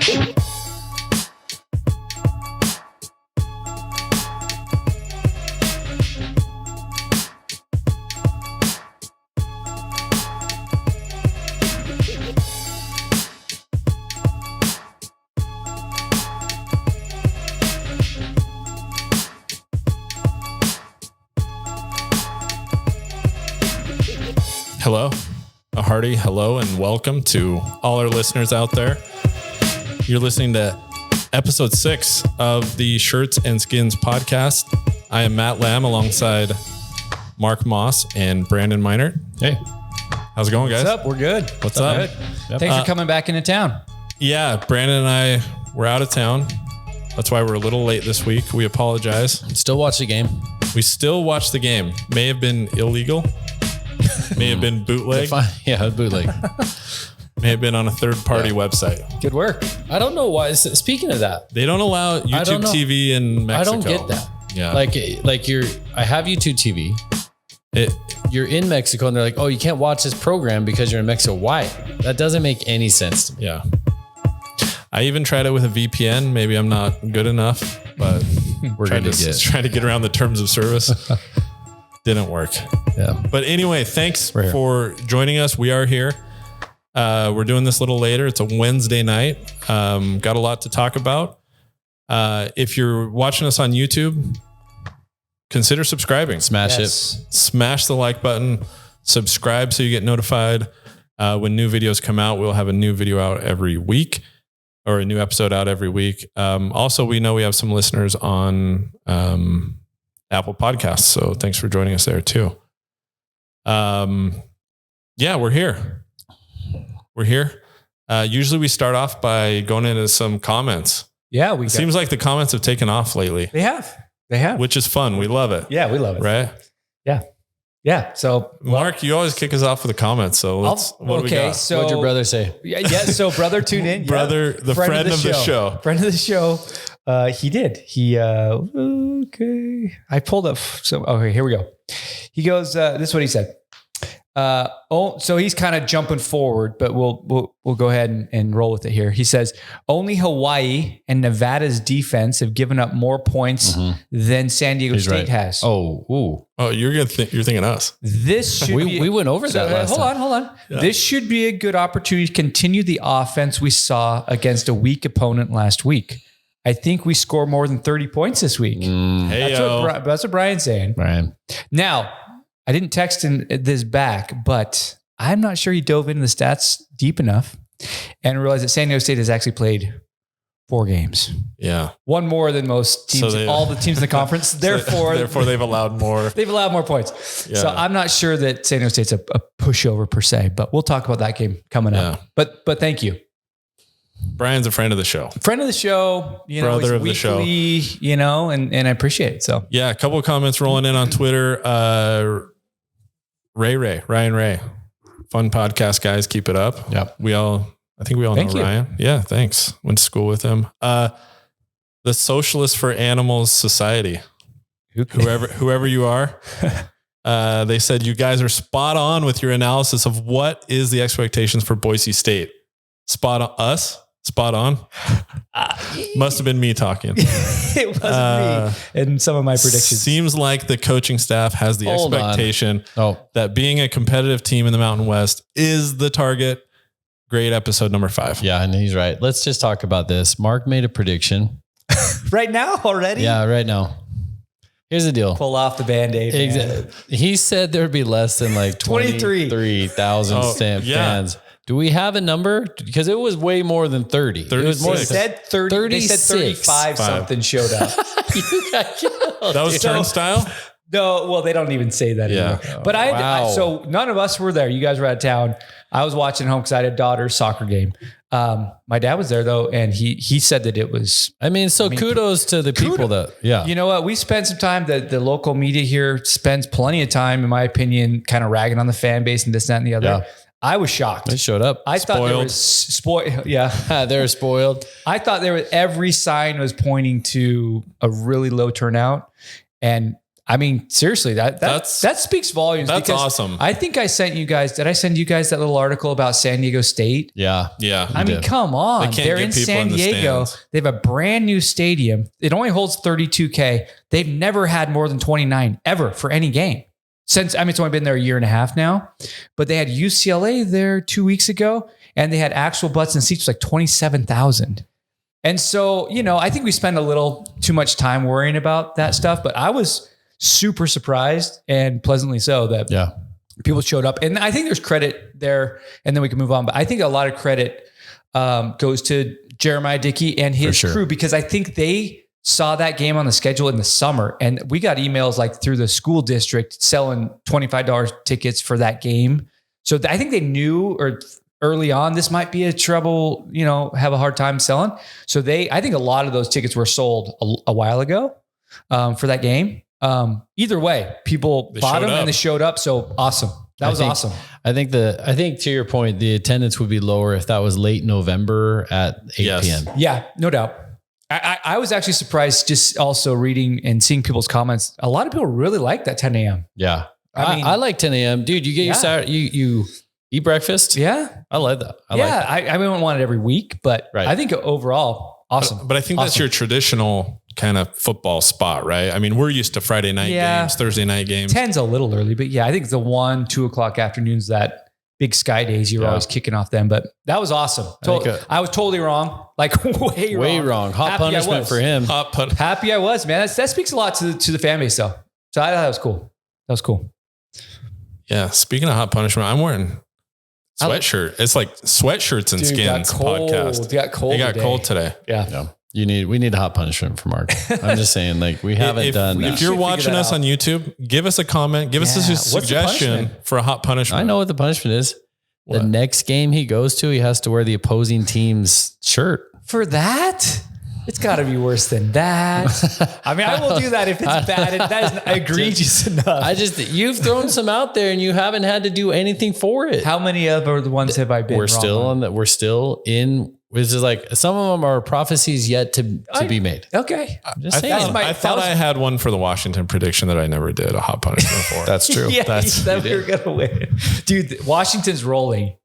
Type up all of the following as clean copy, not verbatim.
Hello, a hearty hello and welcome to all our listeners out there. You're listening to episode 6 of the Shirts and Skins podcast. I am Matt Lamb alongside Mark Moss and Brandon Meinert. Hey, how's it going, guys? What's up? We're good. What's up? Good. Yep. Thanks for coming back into town. Yeah, Brandon and I were out of town. That's why we're a little late this week. We apologize. still watch the game. We still watched the game. May have been illegal. May have been bootleg. Yeah, bootleg. May have been on a third-party website. Good work. I don't know why. Speaking of that, They don't allow YouTube TV in Mexico. I don't get that. Yeah. Like I have YouTube TV. You're in Mexico and they're like, oh, you can't watch this program because you're in Mexico. Why? That doesn't make any sense to me. Yeah. I even tried it with a VPN. Maybe I'm not good enough, but we're trying to get around the terms of service. Didn't work. Yeah. But anyway, thanks for joining us. We are here. We're doing this a little later. It's a Wednesday night. Got a lot to talk about. If you're watching us on YouTube, consider subscribing. Smash it. Smash the like button. Subscribe so you get notified when new videos come out. We'll have a new video out every week, or a new episode out every week. Also, we know we have some listeners on Apple Podcasts, so thanks for joining us there too. Yeah, we're here. Usually we start off by going into some comments. Yeah, it seems like the comments have taken off lately. They have, which is fun. We love it. Yeah, we love it. Right? Yeah. So, Mark, you always kick us off with the comments. So what do we got? So what'd your brother say? Yeah. So brother tuned in. Brother, the friend of the show. Friend of the show. He did. Okay. I pulled up. So, okay, here we go. He goes, this is what he said. So he's kind of jumping forward, but we'll go ahead and roll with it here. He says, only Hawaii and Nevada's defense have given up more points than San Diego State has. Oh, you're thinking us. This should we went over that last time. Hold on. Yeah. This should be a good opportunity to continue the offense we saw against a weak opponent last week. I think we score more than 30 points this week. That's what Brian's saying. Brian. Now, I didn't text him this back, but I'm not sure he dove into the stats deep enough and realized that San Diego State has actually played 4 games. Yeah. One more than most teams, all the teams in the conference. Therefore, they've allowed more. They've allowed more points. Yeah. So I'm not sure that San Diego State's a pushover per se, but we'll talk about that game coming up. But thank you. Brian's a friend of the show. Brother of the show, and I appreciate it. So yeah, a couple of comments rolling in on Twitter. Ryan Ray, fun podcast, guys. Keep it up. Yep. I think we all know Ryan. Yeah. Thanks. Went to school with him. The Socialists for Animals Society, whoever you are. They said you guys are spot on with your analysis of what is the expectations for Boise State. Spot on. Must have been me talking. It wasn't me. And some of my predictions. Seems like the coaching staff has the expectation that being a competitive team in the Mountain West is the target. Great episode number 5. Yeah, and he's right. Let's just talk about this. Mark made a prediction. Right now already? Yeah, right now. Here's the deal. Pull off the Band-Aid. Exactly. He said there'd be less than like 23,000 fans. Do we have a number? Because it was way more than 30. It was more. They said 30. They said 35 something showed up. You got killed. That was turnstile? No, well, they don't even say that anymore. But so none of us were there. You guys were out of town. I was watching home because I had a daughter's soccer game. My dad was there though, and he said that it was. Kudos to the people that. Yeah. You know what? We spent some time. The local media here spends plenty of time, in my opinion, kind of ragging on the fan base and this, that, and the other. Yeah. I was shocked. They showed up. I thought there was spoiled. Yeah. They're spoiled. I thought every sign was pointing to a really low turnout. And I mean, seriously, that speaks volumes. That's awesome. I think I sent you guys. Did I send you guys that little article about San Diego State? Yeah. I mean, come on. They're in San Diego. They have a brand new stadium. It only holds 32K. They've never had more than 29 ever for any game. It's only been there a year and a half now. But they had UCLA there 2 weeks ago, and they had actual butts and seats like 27,000. And so, I think we spend a little too much time worrying about that stuff. But I was super surprised, and pleasantly so, that people showed up. And I think there's credit there, and then we can move on. But I think a lot of credit goes to Jeremiah Dickey and his crew, because I think they saw that game on the schedule in the summer. And we got emails like through the school district selling $25 tickets for that game. So I think they knew early on this might be a trouble, have a hard time selling. So I think a lot of those tickets were sold a while ago for that game. Either way, people bought them and they showed up. So awesome. That was awesome. I think to your point, the attendance would be lower if that was late November at 8 p.m. Yeah, no doubt. I was actually surprised just also reading and seeing people's comments. A lot of people really like that 10 a.m. Yeah. I like 10 a.m. Dude, you get your Saturday, you eat breakfast. Yeah. I like that. I wouldn't want it every week, but I think overall, awesome. But I think that's your traditional kind of football spot, right? I mean, we're used to Friday night games, Thursday night games. 10's a little early, but I think the 1-2 o'clock afternoons, that big sky days, you're always kicking off them. But that was awesome. I was totally wrong. Like way wrong. Hot punishment for him. Happy I was, man. That speaks a lot to the fan base though. So I thought that was cool. Yeah. Speaking of hot punishment, I'm wearing sweatshirt. It's like sweatshirts and skins podcast. It got cold today. Yeah. We need a hot punishment for Mark. I'm just saying, like, we haven't done that. If you're watching us on YouTube, give us a comment. Give us a suggestion for a hot punishment. I know what the punishment is. What? The next game he goes to, he has to wear the opposing team's shirt. For that? It's got to be worse than that. I mean, I will do that if it's bad. That is egregious enough. You've thrown some out there and you haven't had to do anything for it. How many other ones have I been We're still in. Which is like, some of them are prophecies yet to be made. Okay. I thought I had one for the Washington prediction that I never did a hot punishment for. That's true. We were going to win. Dude, Washington's rolling.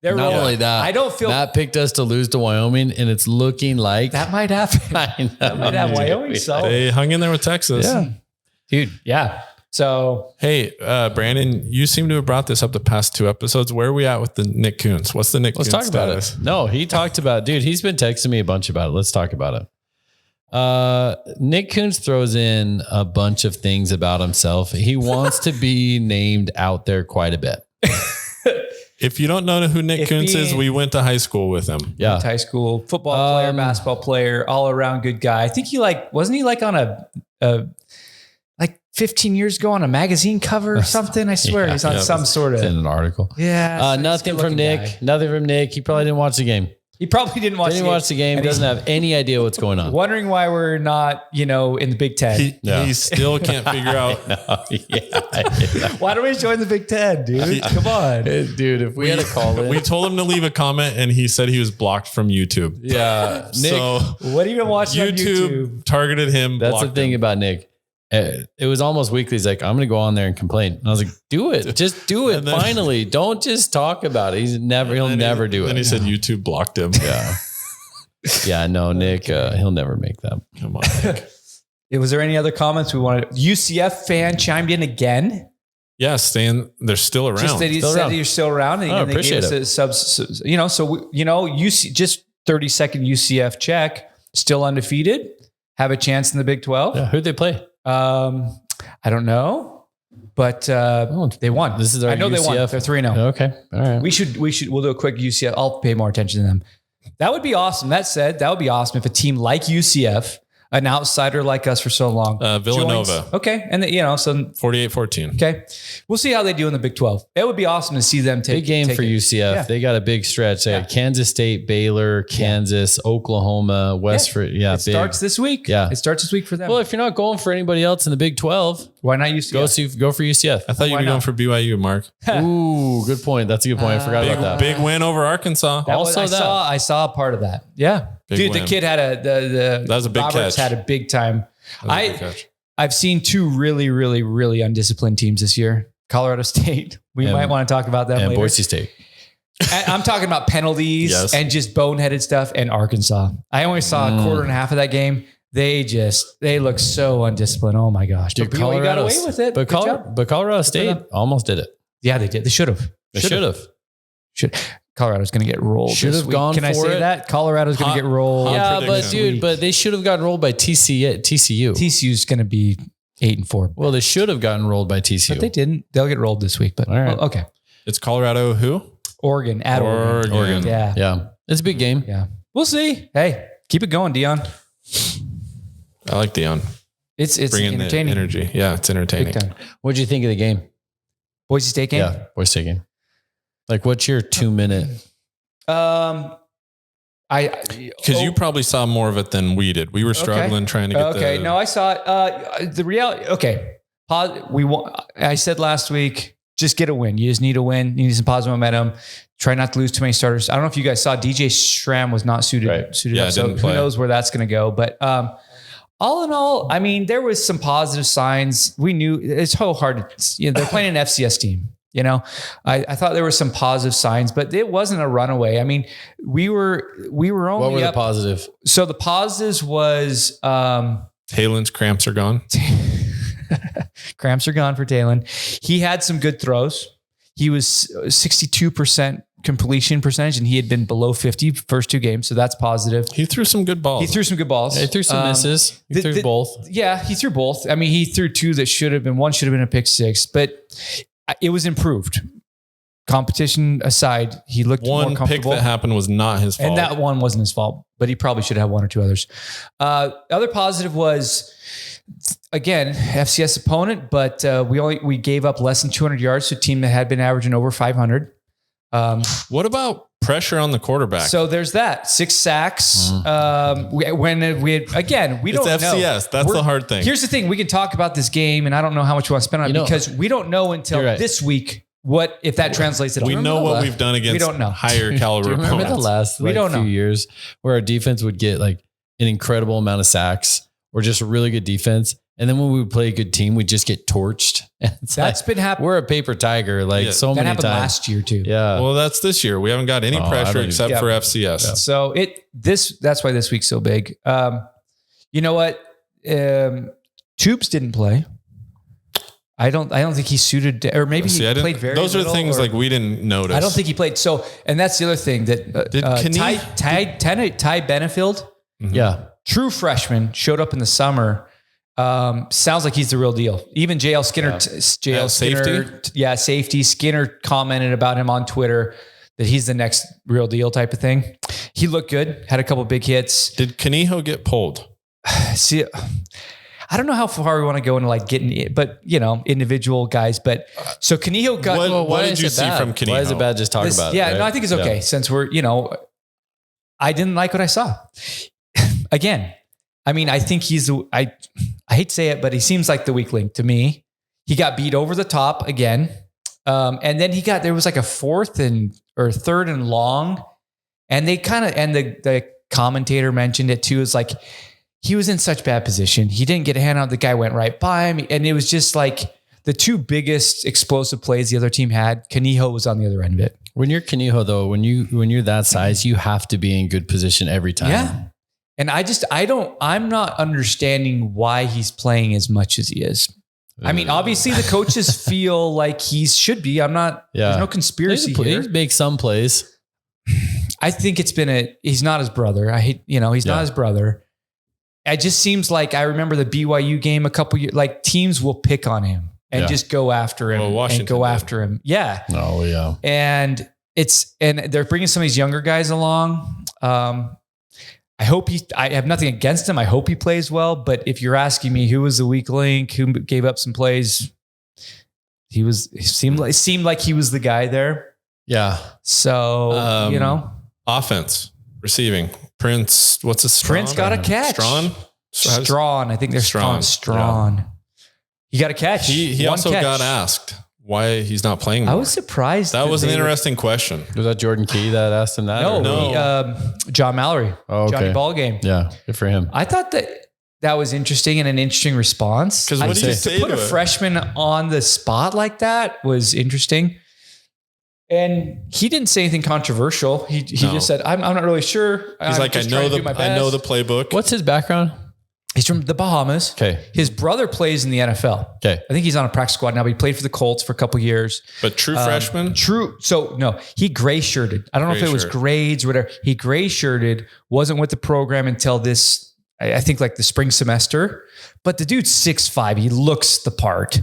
They're Not rolling. only that, I don't feel Matt picked us to lose to Wyoming, and it's looking like that might happen. I know. That might happen. Wyoming. So they hung in there with Texas. Yeah. Dude. Yeah. So, hey, Brandon, you seem to have brought this up the past 2 episodes. Where are we at with the Nick Coons? What's the Nick Coons status? Let's talk about it. No, he talked about, dude, he's been texting me a bunch about it. Let's talk about it. Nick Coons throws in a bunch of things about himself. He wants to be named out there quite a bit. If you don't know who Nick Coons is, we went to high school with him. Yeah. Went to high school, football player, basketball player, all around good guy. I think wasn't he like on a 15 years ago on a magazine cover or something? I swear he's on some sort of in an article. Yeah. Nothing from Nick. Guy. Nothing from Nick. He probably didn't watch the game. He probably didn't watch the game. Doesn't have any idea what's going on. Wondering why we're not, in the Big Ten. He still can't figure out. Why don't we join the Big Ten, dude? Come on. Dude, if we had a call in. We told him to leave a comment and he said he was blocked from YouTube. Yeah. Nick, so what are you watching on YouTube? Targeted him. That's the thing about Nick. It was almost weekly. He's like, I'm going to go on there and complain. And I was like, do it. Just do it. Finally. Don't just talk about it. He'll never do it. And he said YouTube blocked him. Yeah. Yeah, no, Nick, he'll never make that. Come on, Nick. Was there any other comments we wanted? UCF fan chimed in again. Yeah, they're still around. Just that he said you're still around. And I appreciate it. Just 30-second UCF check, still undefeated, have a chance in the Big 12. Yeah, who'd they play? I don't know, but they won. This is our I know UCF. They won. They're 3-0. Okay. All right. We'll do a quick UCF. I'll pay more attention to them. That would be awesome. That said, that would be awesome if a team like UCF, an outsider like us for so long, Villanova. Joins. Okay. And so 48-14. Okay. We'll see how they do in the Big 12. It would be awesome to see them take big game for UCF. Yeah. They got a big stretch. They got Kansas State, Baylor, Kansas, Oklahoma, West. It starts this week. Yeah. It starts this week for them. Well, if you're not going for anybody else in the Big 12, why not UCF? Go for UCF. I thought you were going for BYU, Mark. Ooh, good point. That's a good point. I forgot about that. Big win over Arkansas. I saw a part of that. Yeah. Dude, the kid had that was a big Roberts catch. had a big time. I've seen two really, really, really undisciplined teams this year. Colorado State. We might want to talk about them and later. Boise State. I'm talking about penalties and just boneheaded stuff. And Arkansas. I only saw a quarter and a half of that game. They look so undisciplined. Oh my gosh. Dude, BYU got away with it. But Colorado State almost did it. Yeah, they did. They should have. They should have. Colorado's going to get rolled. Should have gone for it. Can I say that? Colorado's going to get rolled. Yeah, but they should have gotten rolled by TCU. TCU's going to be 8-4. Well, they should have gotten rolled by TCU. But they didn't. They'll get rolled this week. But okay. It's Colorado who? Oregon. At Oregon. Yeah. Yeah. It's a big game. Yeah. We'll see. Hey, keep it going, Deion. I like Deion. It's bringing entertaining. the energy. Yeah, it's entertaining. What did you think of the game? Boise State game? Yeah, Boise State game. Like, what's your 2-minute? Because you probably saw more of it than we did. We were struggling trying to get No, I saw it. The reality. Okay. I said last week, just get a win. You just need a win. You need some positive momentum. Try not to lose too many starters. I don't know if you guys saw DJ Schramm was not suited up. So who knows where that's going to go. But all in all, I mean, there was some positive signs. We knew it's so hard to, they're playing an FCS team. I thought there were some positive signs, but it wasn't a runaway. I mean, we were only what were the positive? So the positives was Talen's cramps are gone. Cramps are gone for Talon. He had some good throws. He was 62% completion percentage, and he had been below 50 first two games. So that's positive. He threw some good balls. He threw some misses. He threw both. Yeah, he threw both. I mean, he threw two that one should have been a pick six, but it was improved. Competition aside, he looked more comfortable. One pick that happened was not his fault. And that one wasn't his fault, but he probably should have one or two others. Other positive was, again, FCS opponent, but we gave up less than 200 yards to a team that had been averaging over 500. What about pressure on the quarterback? So there's that 6 sacks. We don't know. It's FCS. That's the hard thing. Here's the thing. We can talk about this game, and I don't know how much we want to spend on it because we don't know until this week if that translates. We know what we've done against higher caliber opponents. Remember the last few years where our defense would get like an incredible amount of sacks or just a really good defense. And then when we would play a good team, we just get torched. That's been happening. We're a paper tiger, so many times. That happened last year too. Yeah. Well, that's this year. We haven't got any pressure except for FCS. Yeah. So that's why this week's so big. You know what? Tubes didn't play. I don't think he suited, or maybe he played very. Those are things like we didn't notice. I don't think he played. So, and that's the other thing that Ty Benefield, true freshman, showed up in the summer. Sounds like he's the real deal. Even JL Skinner, safety. Skinner commented about him on Twitter that he's the next real deal type of thing. He looked good, had a couple big hits. Did Kaniho get pulled? See, I don't know how far we want to go into getting it, but individual guys. But so Kaniho got. What did you see from Kaniho? Why is it bad? Just talk about it. Yeah, right? No, I think it's okay since we're. I didn't like what I saw. Again, I mean, I think I hate to say it, but he seems like the weak link to me. He got beat over the top again. And then there was like a third and long. And the commentator mentioned it too. It's like, he was in such bad position. He didn't get a hand out. The guy went right by him. And it was just like the two biggest explosive plays the other team had. Kaniho was on the other end of it. When you're Kaniho though, when you're that size, you have to be in good position every time. Yeah. And I'm not understanding why he's playing as much as he is. I mean, obviously the coaches feel like he should be. There's no conspiracy here. He makes some plays. I think he's not his brother. He's not his brother. It just seems like I remember the BYU game a couple years, teams will pick on him and just go after him after him. Yeah. Oh yeah. And they're bringing some of these younger guys along. I have nothing against him. I hope he plays well. But if you're asking me who was the weak link, who gave up some plays, it seemed like he was the guy there. Yeah. So, offense, receiving. Prince, what's his Strawn? Prince got a catch. Strawn. I think they're Strawn. Yeah. He got a catch. He also got asked why he's not playing more. I was surprised. That was an interesting question. Was that Jordan Key that asked him that? No. John Mallory. Oh, okay. Johnny Ballgame. Yeah, good for him. I thought that that was interesting and an interesting response. Because what do you say to put a freshman on the spot like that was interesting. And he didn't say anything controversial. He just said, I'm not really sure. He's like, I know the playbook. What's his background? He's from the Bahamas. Okay. His brother plays in the NFL. Okay. I think he's on a practice squad now, but he played for the Colts for a couple years. But true freshman? True. So no, he gray shirted. I don't know if it was grades or whatever. He gray shirted, wasn't with the program until this, I think like the spring semester. But the dude's 6'5". He looks the part.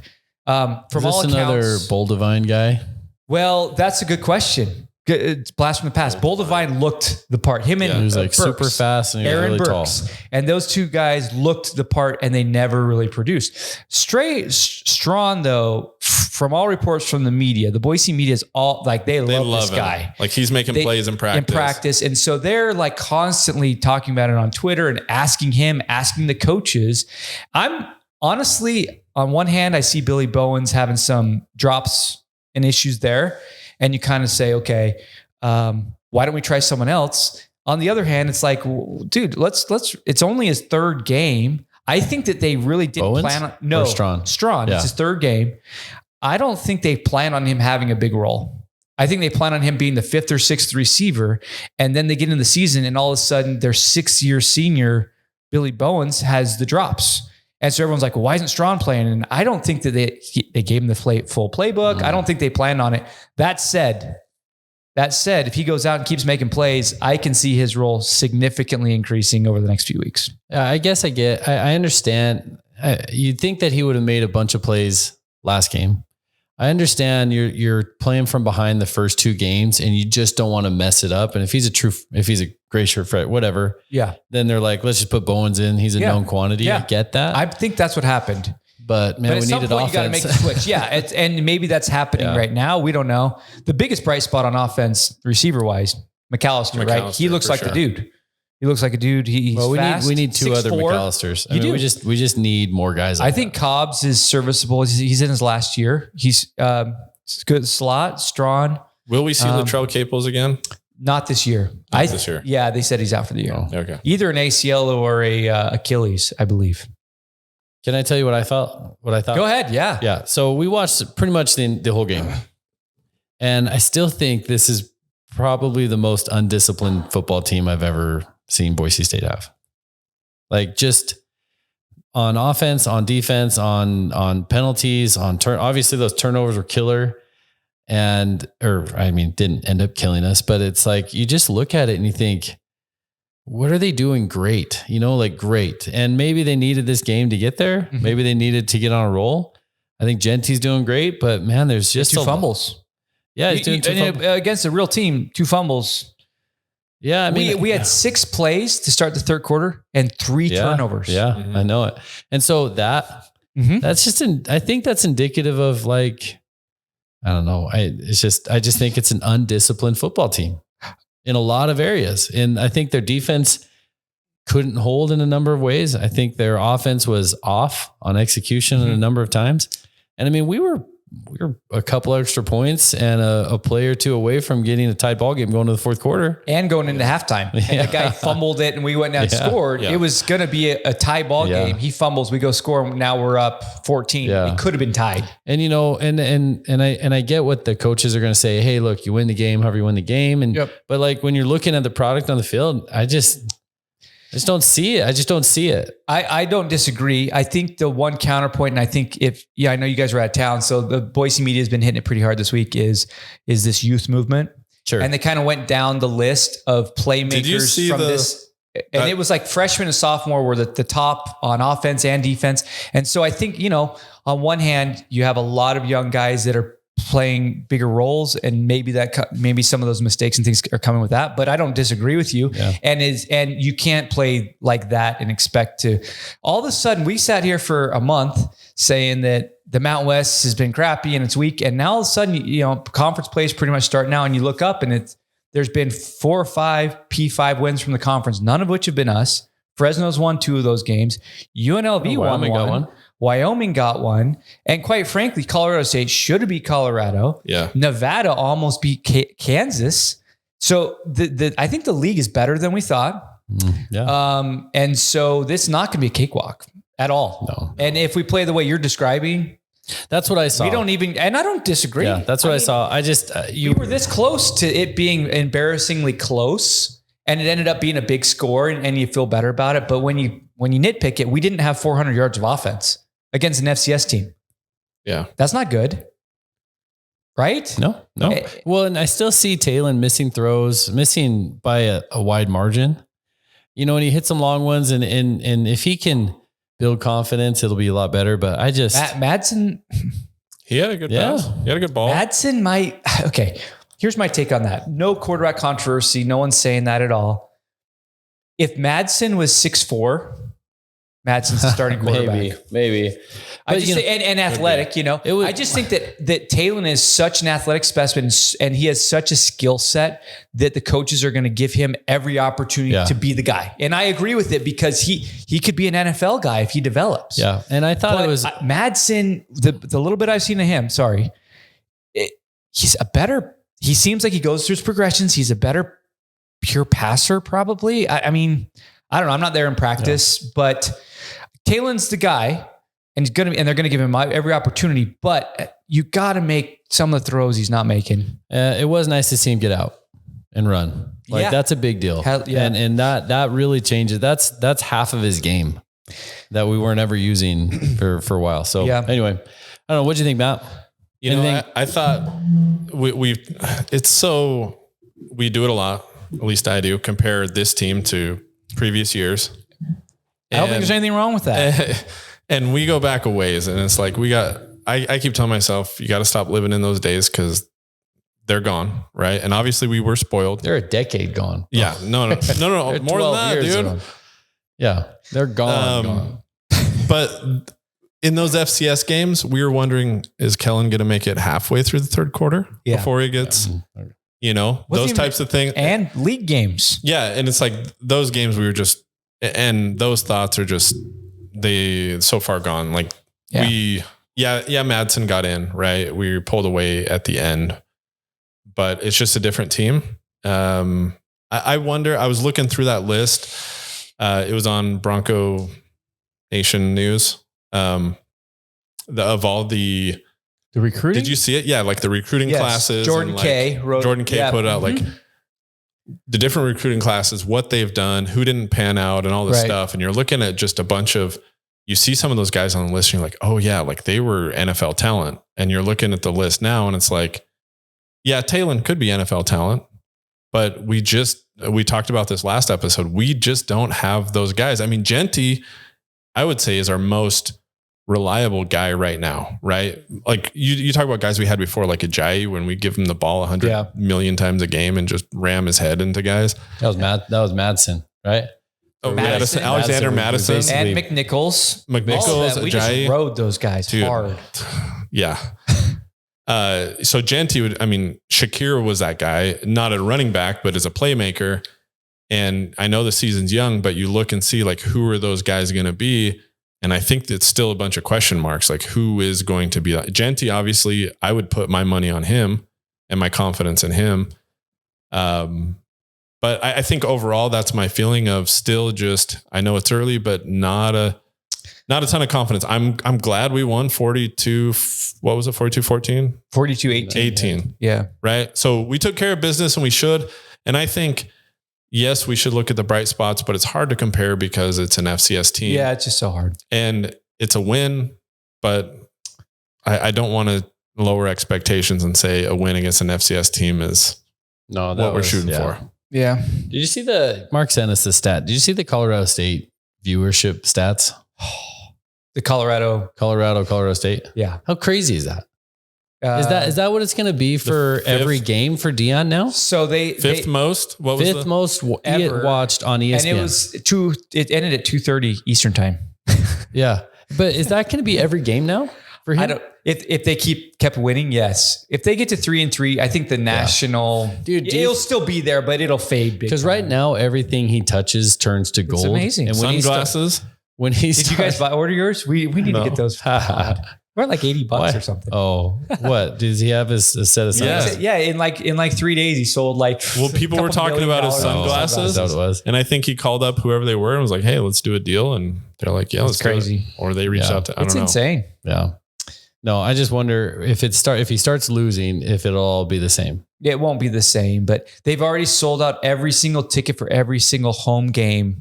From all accounts, another Boldivine guy? Well, that's a good question. It's blast from the past. Boldivine looked the part. Him and he was like Burks, super fast and he was Aaron really Burks. tall. And those two guys looked the part and they never really produced. Strawn, though, from all reports from the media, the Boise media is all like, they love this guy. Like he's making plays in practice. And so they're like constantly talking about it on Twitter and asking him, asking the coaches. I'm honestly, on one hand, I see Billy Bowens having some drops and issues there. And you kind of say, okay, why don't we try someone else? On the other hand, it's like, dude, let's. It's only his third game. I think that they really didn't plan on Strawn. Yeah. It's his third game. I don't think they plan on him having a big role. I think they plan on him being the fifth or sixth receiver, and then they get into the season, and all of a sudden, their 6-year senior Billy Bowens has the drops. And so everyone's like, well, why isn't Strawn playing? And I don't think that they gave him the full playbook. I don't think they planned on it. That said, if he goes out and keeps making plays, I can see his role significantly increasing over the next few weeks. I guess I understand. You'd think that he would have made a bunch of plays last game. I understand you're playing from behind the first 2 games and you just don't want to mess it up. And if he's a gray shirt Fred, whatever. Yeah. Then they're like, let's just put Bowens in. He's a known quantity. Yeah. I get that. I think that's what happened. But man, we needed offense. You got to make the switch. Yeah. And maybe that's happening right now. We don't know. The biggest bright spot on offense, receiver wise, McAllister, right? He looks like the dude. He looks like a dude. He's fast. We need 2 other McAllisters. I mean, we just need more guys. Like I think Cobbs is serviceable. He's in his last year. He's good slot, Strawn. Will we see Latrell Caples again? Not this year. This year. Yeah, they said he's out for the year. Oh, okay. Either an ACL or a Achilles, I believe. Can I tell you what I thought? Go ahead. Yeah. Yeah. So we watched pretty much the whole game, and I still think this is probably the most undisciplined football team I've ever seen Boise State have. Like just on offense, on defense, on penalties, obviously those turnovers were killer didn't end up killing us, but it's like, you just look at it and you think, what are they doing great? Great. And maybe they needed this game to get there. Mm-hmm. Maybe they needed to get on a roll. I think Genty's doing great, but man, there's just 2 fumbles. Yeah. He's doing 2 fumbles. Against a real team, 2 fumbles. Yeah, I mean, we had 6 plays to start the third quarter and 3 turnovers. Yeah, I know it. And so that's just, I think that's indicative of like, I don't know. I just think it's an undisciplined football team in a lot of areas. And I think their defense couldn't hold in a number of ways. I think their offense was off on execution in a number of times. And I mean, we were a couple extra points and a play or 2 away from getting a tight ball game going to the fourth quarter. And going into halftime. And the guy fumbled it and we went down and scored. Yeah. It was going to be a tie ball game. He fumbles, we go score, and now we're up 14. Yeah. It could have been tied. And and I get what the coaches are going to say. Hey, look, you win the game, however you win the game. But like when you're looking at the product on the field, I just don't see it. I just don't see it. I don't disagree. I think the one counterpoint, and I think I know you guys were out of town, so the Boise media has been hitting it pretty hard this week, is this youth movement. Sure. And they kind of went down the list of playmakers from this. And it was like freshman and sophomore were the top on offense and defense. And so I think, on one hand, you have a lot of young guys that are playing bigger roles, and maybe some of those mistakes and things are coming with that, but I don't disagree with you. Yeah. And you can't play like that and expect to. All of a sudden, we sat here for a month saying that the Mountain West has been crappy and it's weak, and now all of a sudden, conference play is pretty much starting now, and you look up and there's been 4 or 5 P5 wins from the conference, none of which have been us. Fresno's won 2 of those games. UNLV won one. Wyoming got one. And quite frankly, Colorado State should have beat Colorado. Yeah. Nevada almost beat Kansas. So I think the league is better than we thought. Yeah. And so this is not going to be a cakewalk at all. No. And if we play the way you're describing, that's what I saw. we don't even, and I don't disagree. Yeah, that's what I saw. I just, we were this close to it being embarrassingly close, and it ended up being a big score, and you feel better about it. But when you nitpick it, we didn't have 400 yards of offense against an FCS team. Yeah. That's not good. Right? No. Well, and I still see Talon missing throws, missing by a wide margin. You know, and he hits some long ones, and if he can build confidence, it'll be a lot better. But I just Madsen, he had a good pass. He had a good ball. Madsen might. Okay, here's my take on that. No quarterback controversy. No one's saying that at all. If Madsen was 6'4", Madsen's the starting quarterback. Maybe. I just say, and athletic, you know. I just think that Talon is such an athletic specimen, and he has such a skill set that the coaches are going to give him every opportunity to be the guy. And I agree with it because he could be an NFL guy if he develops. Yeah, and I thought it was Madsen. The little bit I've seen of him, he's a better. He seems like he goes through his progressions. He's a better pure passer, probably. I mean, I don't know. I'm not there in practice, but Talon's the guy. And they're gonna give him every opportunity, but you got to make some of the throws he's not making. It was nice to see him get out and run. That's a big deal. And that really changes. That's half of his game that we weren't ever using for a while. So anyway, I don't know. What'd you think, Matt? I thought we do it a lot. At least I do. Compare this team to previous years. I don't think there's anything wrong with that. And we go back a ways, and it's like I keep telling myself, you got to stop living in those days because they're gone, right? And obviously we were spoiled. They're a decade gone. Yeah, no, more than that, dude. Gone. Yeah, they're gone. But in those FCS games, we were wondering, is Kellen going to make it halfway through the third quarter before he gets, those types of things. And league games. Yeah, and it's like those games we were just, and those thoughts are just, they so far gone. Like Madsen got in, right? We pulled away at the end, but it's just a different team. I wonder, I was looking through that list. It was on Bronco Nation News. Of all the recruiting. Did you see it? Yeah. Like the recruiting classes. Jordan K put out like the different recruiting classes, what they've done, who didn't pan out and all this stuff. And you're looking at just a bunch of, you see some of those guys on the list and you're like, oh yeah, like they were NFL talent. And you're looking at the list now and it's like, yeah, Talon could be NFL talent, but we talked about this last episode. We just don't have those guys. I mean, Genty, I would say is our most reliable guy right now, right? Like you talk about guys we had before, like Ajayi, when we give him the ball 100 million times a game and just ram his head into guys. That was Madsen, right? Oh, Madison, Alexander Madison and McNichols. We Ajayi. Just rode those guys hard. Yeah. So Genty Shakir was that guy, not a running back, but as a playmaker. And I know the season's young, but you look and see like, who are those guys going to be? And I think it's still a bunch of question marks. Like who is going to be like Genty? Obviously I would put my money on him and my confidence in him. But I think overall that's my feeling of still just, I know it's early, but not a ton of confidence. I'm glad we won 42. What was it? 42-14? 42-18. Yeah. Right. So we took care of business and we should. And I think, yes, we should look at the bright spots, but it's hard to compare because it's an FCS team. Yeah, it's just so hard. And it's a win, but I don't want to lower expectations and say a win against an FCS team is what we're shooting for. Yeah. Did you see Mark sent us the stat? Did you see the Colorado State viewership stats? The Colorado State. Yeah. How crazy is that? Is that what it's going to be for every game for Deion now? So fifth most. What was fifth most ever watched on ESPN? And it ended at 2:30 Eastern time. Yeah, but is that going to be every game now for him? I don't. If they kept winning, yes. If they get to 3-3, I think the national it'll still be there, but it'll fade because right now everything he touches turns to gold. It's amazing. And when sunglasses. Did you guys order yours? We need to get those. We're like $80 or something. Oh, what? Does he have a set of sunglasses? Yeah. In like 3 days, he sold like. Well, people were talking about his sunglasses. That's what it was. And I think he called up whoever they were and was like, "Hey, let's do a deal." And they're like, "Yeah, let's crazy." do it. Or they reached out to. I don't know. It's insane. Yeah. No, I just wonder if he starts losing, if it'll all be the same. It won't be the same, but they've already sold out every single ticket for every single home game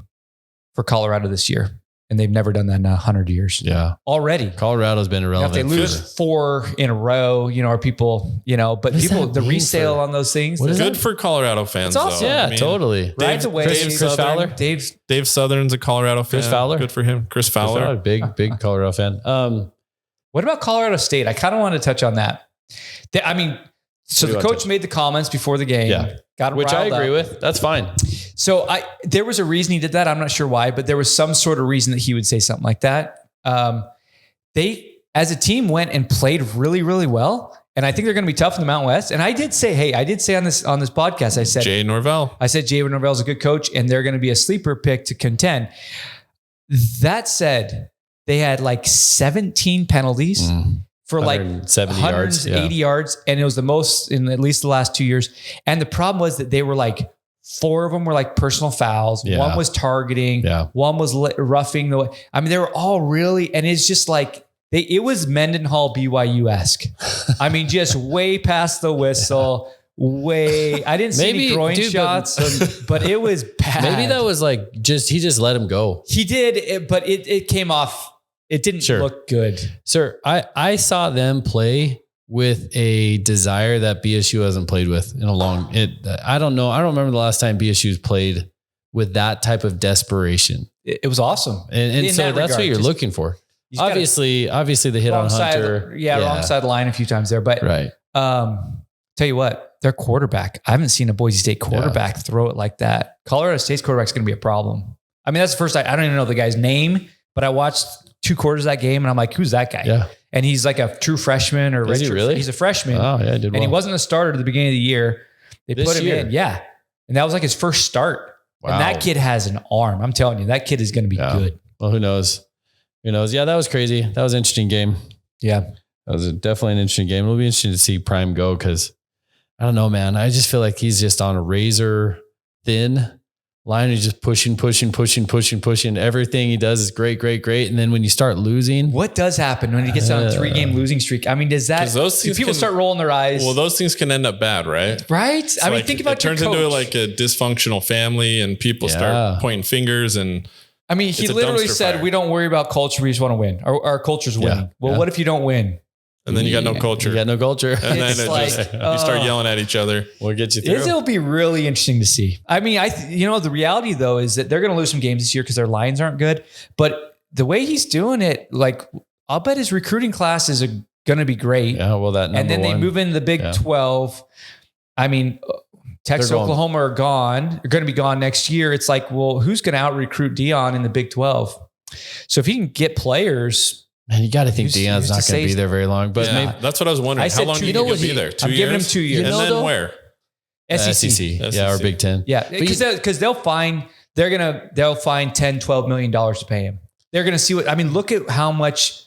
for Colorado this year. And they've never done that in 100 years. Yeah. Already. Colorado's been irrelevant. Now, if they lose 4 in a row, are people, but people, the resale on those things. What is good for Colorado fans. It's awesome. Yeah, totally. Right away. Chris Fowler. Dave Southern's a Colorado fan. Chris Fowler. Good for him. Chris Fowler. Big Colorado fan. What about Colorado State? I kind of want to touch on that. So the coach made the comments before the game. Yeah. Got him which I agree up. with. That's fine. So there was a reason he did that. I'm not sure why, but there was some sort of reason that he would say something like that. They, as a team, went and played really, really well. And I think they're going to be tough in the Mountain West. And I did say on this podcast, I said, Jay Norvell. I said, Jay Norvell's a good coach and they're going to be a sleeper pick to contend. That said, they had like 17 penalties for like 180 yards. And it was the most in at least the last 2 years. And the problem was that they were like, 4 of them were like personal fouls. Yeah. One was targeting. Yeah. One was roughing the way. I mean, they were all really, and it's just like, it was Mendenhall BYU-esque. I mean, just way past the whistle. Way. I didn't see any groin shots, but it was bad. Maybe that was like he just let him go. He did, but it came off. It didn't look good. Sir, I saw them play with a desire that BSU hasn't played with in a long. I don't know. I don't remember the last time BSU's played with that type of desperation. It was awesome, and so that's what you're looking for. Obviously, the hit on Hunter. Wrong side of the line a few times there, but right. Tell you what, their quarterback. I haven't seen a Boise State quarterback throw it like that. Colorado State's quarterback is going to be a problem. I mean, that's the first. I don't even know the guy's name, but I watched 2 quarters of that game, and I'm like, who's that guy? Yeah. And he's like a true freshman or is he really? He's a freshman. Oh yeah, did well. And he wasn't a starter at the beginning of the year. They put him in, and that was like his first start. Wow. And that kid has an arm. I'm telling you, that kid is going to be good. Well, who knows? Who knows? Yeah, that was crazy. That was an interesting game. Yeah, that was definitely an interesting game. It'll be interesting to see Prime go because I don't know, man. I just feel like he's just on a razor thin line. He's just pushing. Everything he does is great. And then when you start losing, what does happen when he gets on a 3-game losing streak? I mean, do people start rolling their eyes? Well, those things can end up bad, right? Right. So I mean, think about it turns into like a dysfunctional family, and people start pointing fingers. And I mean, he literally said, "We don't worry about culture. We just want to win. Our culture's winning." Well, what if you don't win? And then you got no culture. You got no culture. And then you start yelling at each other. We'll get you through. It'll be really interesting to see. I mean, the reality though is that they're going to lose some games this year because their lines aren't good. But the way he's doing it, like I'll bet his recruiting class is going to be great. Yeah, well, and then they move into the Big 12. I mean, Texas, Oklahoma are going to be gone next year. It's like, well, who's going to out recruit Deion in the Big 12? So if he can get players. Man, you got to think Deion's not going to be there very long. But maybe, that's what I was wondering. How long do you think he'll be there? 2 years? I'm giving him 2 years. And then where? SEC. Yeah, or Big 10. Yeah, because they'll find $10-12 million to pay him. They're going to see look at how much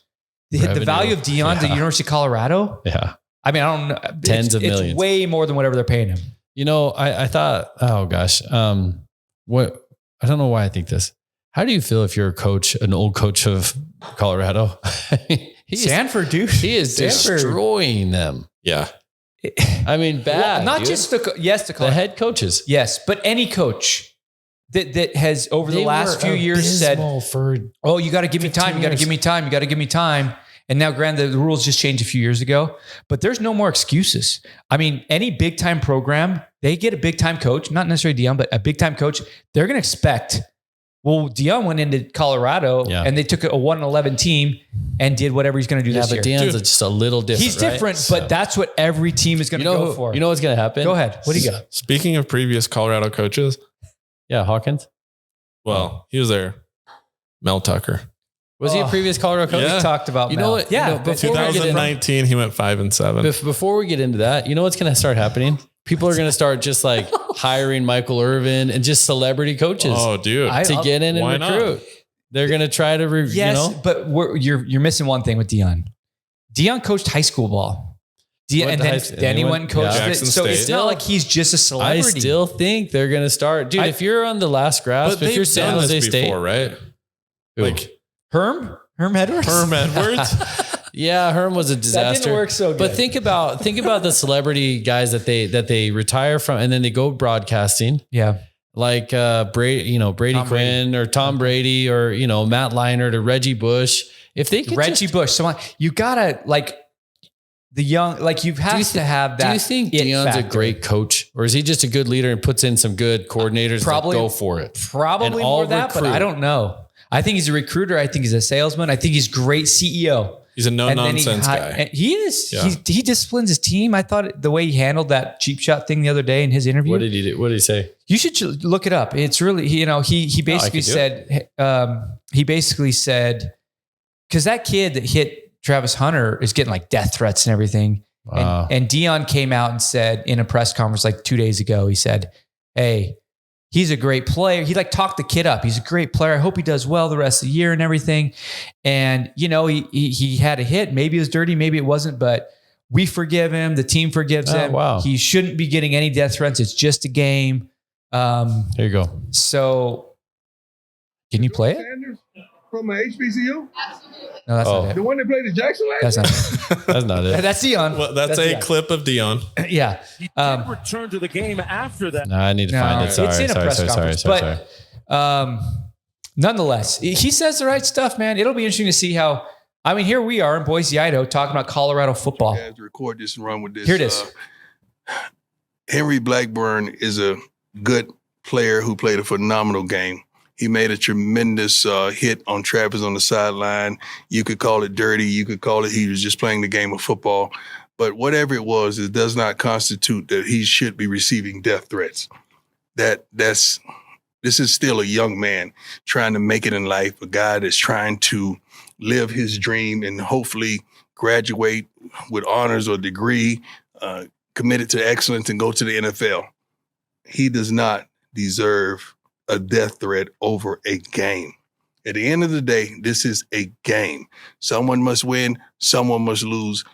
the value of Deion to the University of Colorado. Yeah. I mean, I don't know. Tens of millions. It's way more than whatever they're paying him. I thought, oh gosh, I don't know why I think this. How do you feel if you're an old coach of Colorado? Stanford, dude. He is destroying them. Yeah. I mean, bad. Well, not just the head coaches. Yes, but any coach that has over the last few years said, "Oh, you got to give me time. You got to give me time. You got to give me time." And now, granted, the rules just changed a few years ago, but there's no more excuses. I mean, any big time program, they get a big time coach, not necessarily Deion, but a big time coach. They're going to expect. Well, Deion went into Colorado and they took a 1-11 team and did whatever he's going to do this year. Yeah, but Deion's just a little different. He's different, but that's what every team is going to go for. You know what's going to happen? Go ahead. What do you got? Speaking of previous Colorado coaches. Yeah, Hawkins. Well, he was there. Mel Tucker. Was he a previous Colorado coach? We talked about Mel. Know what? Yeah. Before 2019, he went 5-7. Before we get into that, you know what's going to start happening? People are going to start just like hiring Michael Irvin and just celebrity coaches. Oh, dude. To get in and recruit. They're going to try to, but you're missing one thing with Deion. Deion coached high school ball. Then he went and coached it. So it's not like he's just a celebrity. I still think they're going to start. Dude, if you're on the last grasp, if you're San Jose State. Right? Like Herm Edwards? Herm Edwards? Yeah, Herm was a disaster. That didn't work so good. But think about the celebrity guys that they retire from and then they go broadcasting. Yeah. Like Brady Quinn or Tom Brady or Matt Leinart or Reggie Bush. If they could Bush, someone you gotta like the young, like you have to have that. Do you think Deion's a great coach, or is he just a good leader and puts in some good coordinators that go for it? Probably more that, but I don't know. I think he's a recruiter. I think he's a salesman. I think he's a great CEO. He's a no-nonsense guy. He is. Yeah. He disciplines his team. I thought the way he handled that cheap shot thing the other day in his interview. What did he do? What did he say? You should look it up. It's really, he basically said, because that kid that hit Travis Hunter is getting like death threats and everything. Wow. And Deion came out and said in a press conference like 2 days ago, he said, hey, he's a great player. He like talked the kid up. He's a great player. I hope he does well the rest of the year and everything. And, he had a hit. Maybe it was dirty. Maybe it wasn't, but we forgive him. The team forgives him. Wow. He shouldn't be getting any death threats. It's just a game. There you go. So can you play it? Sanders from HBCU? No, that's not it. The one that played at Jackson last year? That's not it. That's Deion. Well, that's a clip of Deion. Yeah. He did return to the game after that. No, I need to find it. Sorry, it's in a press conference. But nonetheless, he says the right stuff, man. It'll be interesting to see how. I mean, here we are in Boise, Idaho, talking about Colorado football. I have to record this and run with this. Here it is. Henry Blackburn is a good player who played a phenomenal game. He made a tremendous hit on Travis on the sideline. You could call it dirty. You could call it he was just playing the game of football. But whatever it was, it does not constitute that he should be receiving death threats. This is still a young man trying to make it in life, a guy that's trying to live his dream and hopefully graduate with honors or degree, committed to excellence and go to the NFL. He does not deserve a death threat over a game. At the end of the day, this is a game. Someone must win, someone must lose.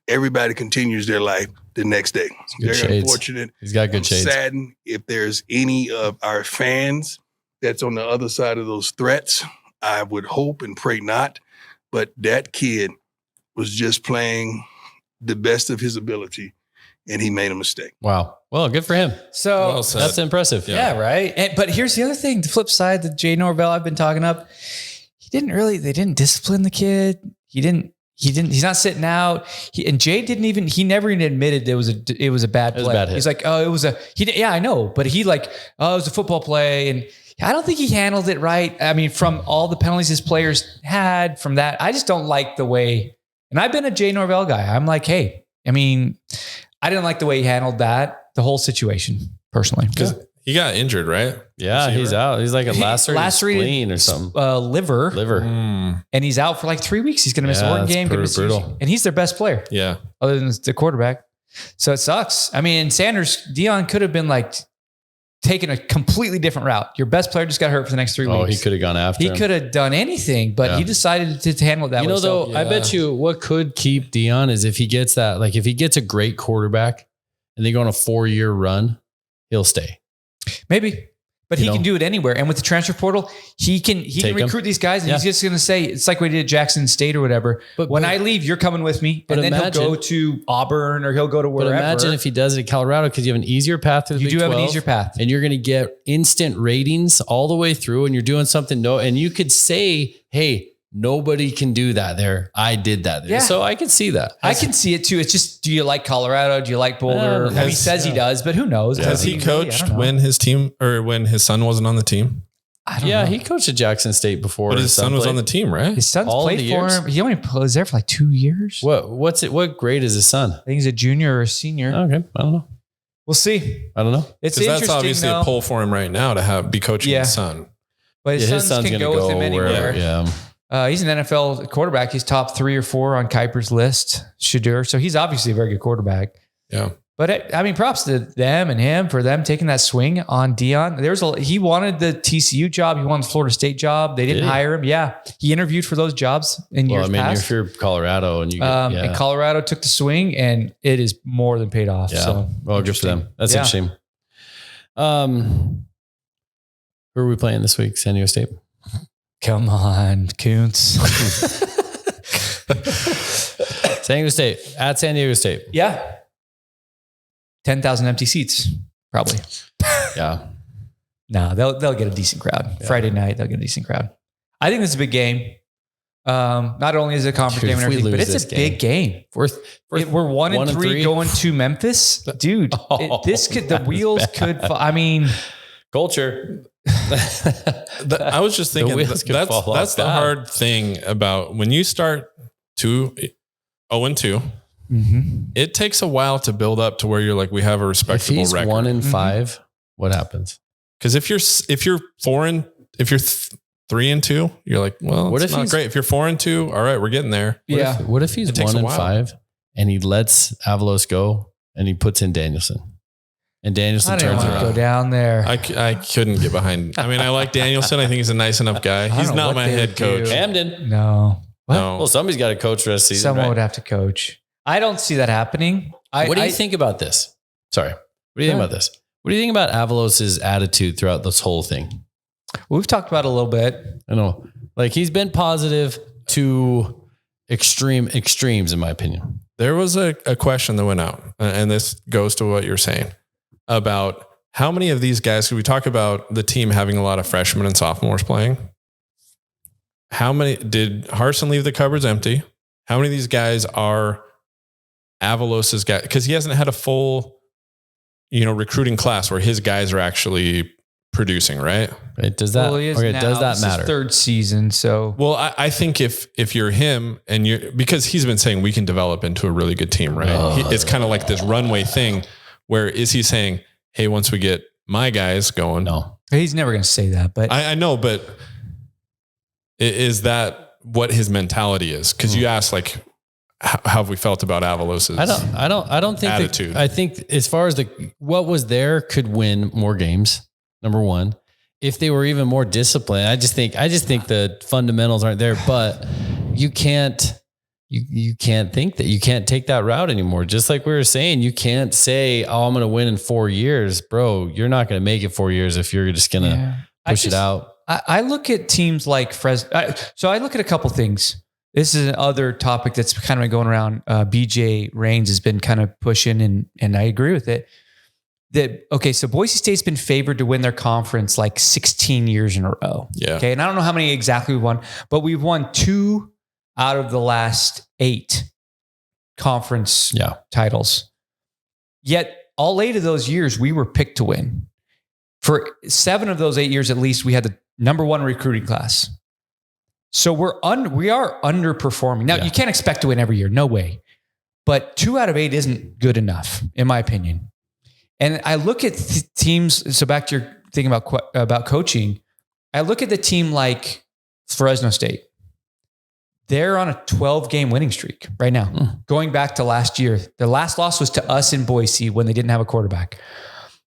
Everybody continues their life the next day. Very unfortunate. He's got good shades. Saddened if there's any of our fans that's on the other side of those threats. I would hope and pray not. But that kid was just playing the best of his ability, and he made a mistake. Wow. Well, good for him. So that's impressive. Yeah, right. But here's the other thing. The flip side, the Jay Norvell I've been talking up, they didn't discipline the kid. He's not sitting out. And Jay he never even admitted it was a bad play. Bad hit. He's like, oh, I know. But it was a football play. And I don't think he handled it right. I mean, from all the penalties his players had from that, I just don't like the way, and I've been a Jay Norvell guy. I'm like, hey, I mean, I didn't like the way he handled the whole situation personally. Because he got injured, right? Yeah, he's out. He's like a lacerated spleen or something. Liver. And he's out for like 3 weeks. He's going to miss a Oregon game. Brutal. And he's their best player. Yeah. Other than the quarterback. So it sucks. I mean, Deion could have been like taking a completely different route. Your best player just got hurt for the next 3 weeks. Oh, he could have gone after him. He could have done anything, but he decided to handle it that way. Though, I bet you what could keep Deion is if he gets that, like if he gets a great quarterback and they go on a 4-year run, he'll stay. Maybe. But he can do it anywhere. And with the transfer portal, he can recruit these guys and he's just going to say, it's like we did at Jackson State or whatever. But when I leave, you're coming with me. And then he'll go to Auburn or he'll go to wherever. But imagine if he does it at Colorado because you have an easier path to the Big 12. You do have an easier path. And you're going to get instant ratings all the way through and you're doing something. And you could say, hey, nobody can do that there. I did that there. Yeah. So I can see that. I can see it too. It's just, do you like Colorado? Do you like Boulder? He says he does, but who knows? Has he coached when his team or when his son wasn't on the team? I don't know. He coached at Jackson State before. But his son was on the team, right? His son's played for him. He only was there for like 2 years. What grade is his son? I think he's a junior or a senior. Okay. I don't know. We'll see. I don't know. It's interesting. That's obviously a pull for him right now to be coaching his son. But his son's can go with him anywhere. Yeah. He's an NFL quarterback. He's top 3 or 4 on Kuiper's list, Shadur. So he's obviously a very good quarterback. Yeah. But props to them and him for them taking that swing on Deion. He wanted the TCU job. He wanted the Florida State job. They didn't hire him. Yeah. He intervied for those jobs in years past. If you're Colorado and and Colorado took the swing and it is more than paid off. Yeah. So well, good for them. That's interesting. Who are we playing this week? San Diego State. Come on, Koontz. San Diego State at San Diego State. Yeah. 10,000 empty seats, probably. Yeah. No, they'll get a decent crowd. Yeah. Friday night, they'll get a decent crowd. I think it's a big game. Not only is it a conference game and everything, but it's a big game. We're 1-3 going to Memphis. Dude, the wheels could fall. Culture. I was just thinking that's the hard thing about when you start 0-2. Mm-hmm. It takes a while to build up to where you're like, we have a respectable record. If he's 1-5, what happens? Because if you're 3-2, you're like, well, what if not great. If you're 4-2, all right, we're getting there. What if he's 1-5 and he lets Avalos go and he puts in Danielson? And Danielson turns around. Go down there. I couldn't get behind. I like Danielson. I think he's a nice enough guy. He's not my head coach. Hamden. No. No. Well, somebody's got to coach the rest of the season. Someone would have to coach. I don't see that happening. What do you think about this? Sorry. What do you think about this? What do you think about Avalos' attitude throughout this whole thing? We've talked about it a little bit. I know. Like he's been positive to extremes, in my opinion. There was a question that went out, and this goes to what you're saying about how many of these guys, because we talk about the team having a lot of freshmen and sophomores playing. How many did Harsin leave the cupboards empty? How many of these guys are Avalos's guys? Because he hasn't had a full, recruiting class where his guys are actually producing, right? Does that matter? His third season, so. Well, I think if you're him and because he's been saying we can develop into a really good team, right? It's kind of like this runway thing. Where is he saying, hey, once we get my guys going? No, he's never going to say that. But I know, but is that what his mentality is? Because you asked, like, how have we felt about Avalos's? I don't think attitude. I think as far as what was there could win more games. Number one, if they were even more disciplined, I just think the fundamentals aren't there. But you can't. You can't think that you can't take that route anymore. Just like we were saying, you can't say, "Oh, I'm going to win in 4 years, bro." You're not going to make it 4 years if you're just going to push it out. I look at teams like Fresno. So I look at a couple things. This is another topic that's kind of been going around. BJ Rains has been kind of pushing, and I agree with it. So Boise State's been favored to win their conference like 16 years in a row. Yeah. Okay, and I don't know how many exactly we won, but we've won 2 out of the last 8 conference titles. Yet all 8 of those years, we were picked to win. For 7 of those 8 years, at least, we had the number 1 recruiting class. So we are underperforming. Now, you can't expect to win every year. No way. But 2 out of 8 isn't good enough, in my opinion. And I look at teams. So back to your thing about coaching, I look at the team like Fresno State. They're on a 12-game winning streak right now. Going back to last year, their last loss was to us in Boise when they didn't have a quarterback.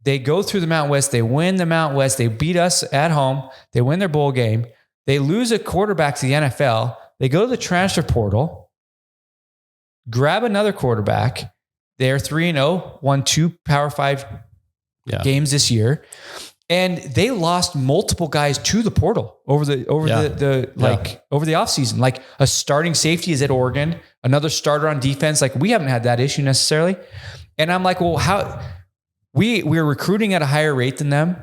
They go through the Mountain West. They win the Mountain West. They beat us at home. They win their bowl game. They lose a quarterback to the NFL. They go to the transfer portal, grab another quarterback. They're 3-0, won 2 Power 5 games this year. And they lost multiple guys to the portal over the offseason. Like a starting safety is at Oregon, another starter on defense. Like we haven't had that issue necessarily. And I'm like, well, how we're recruiting at a higher rate than them.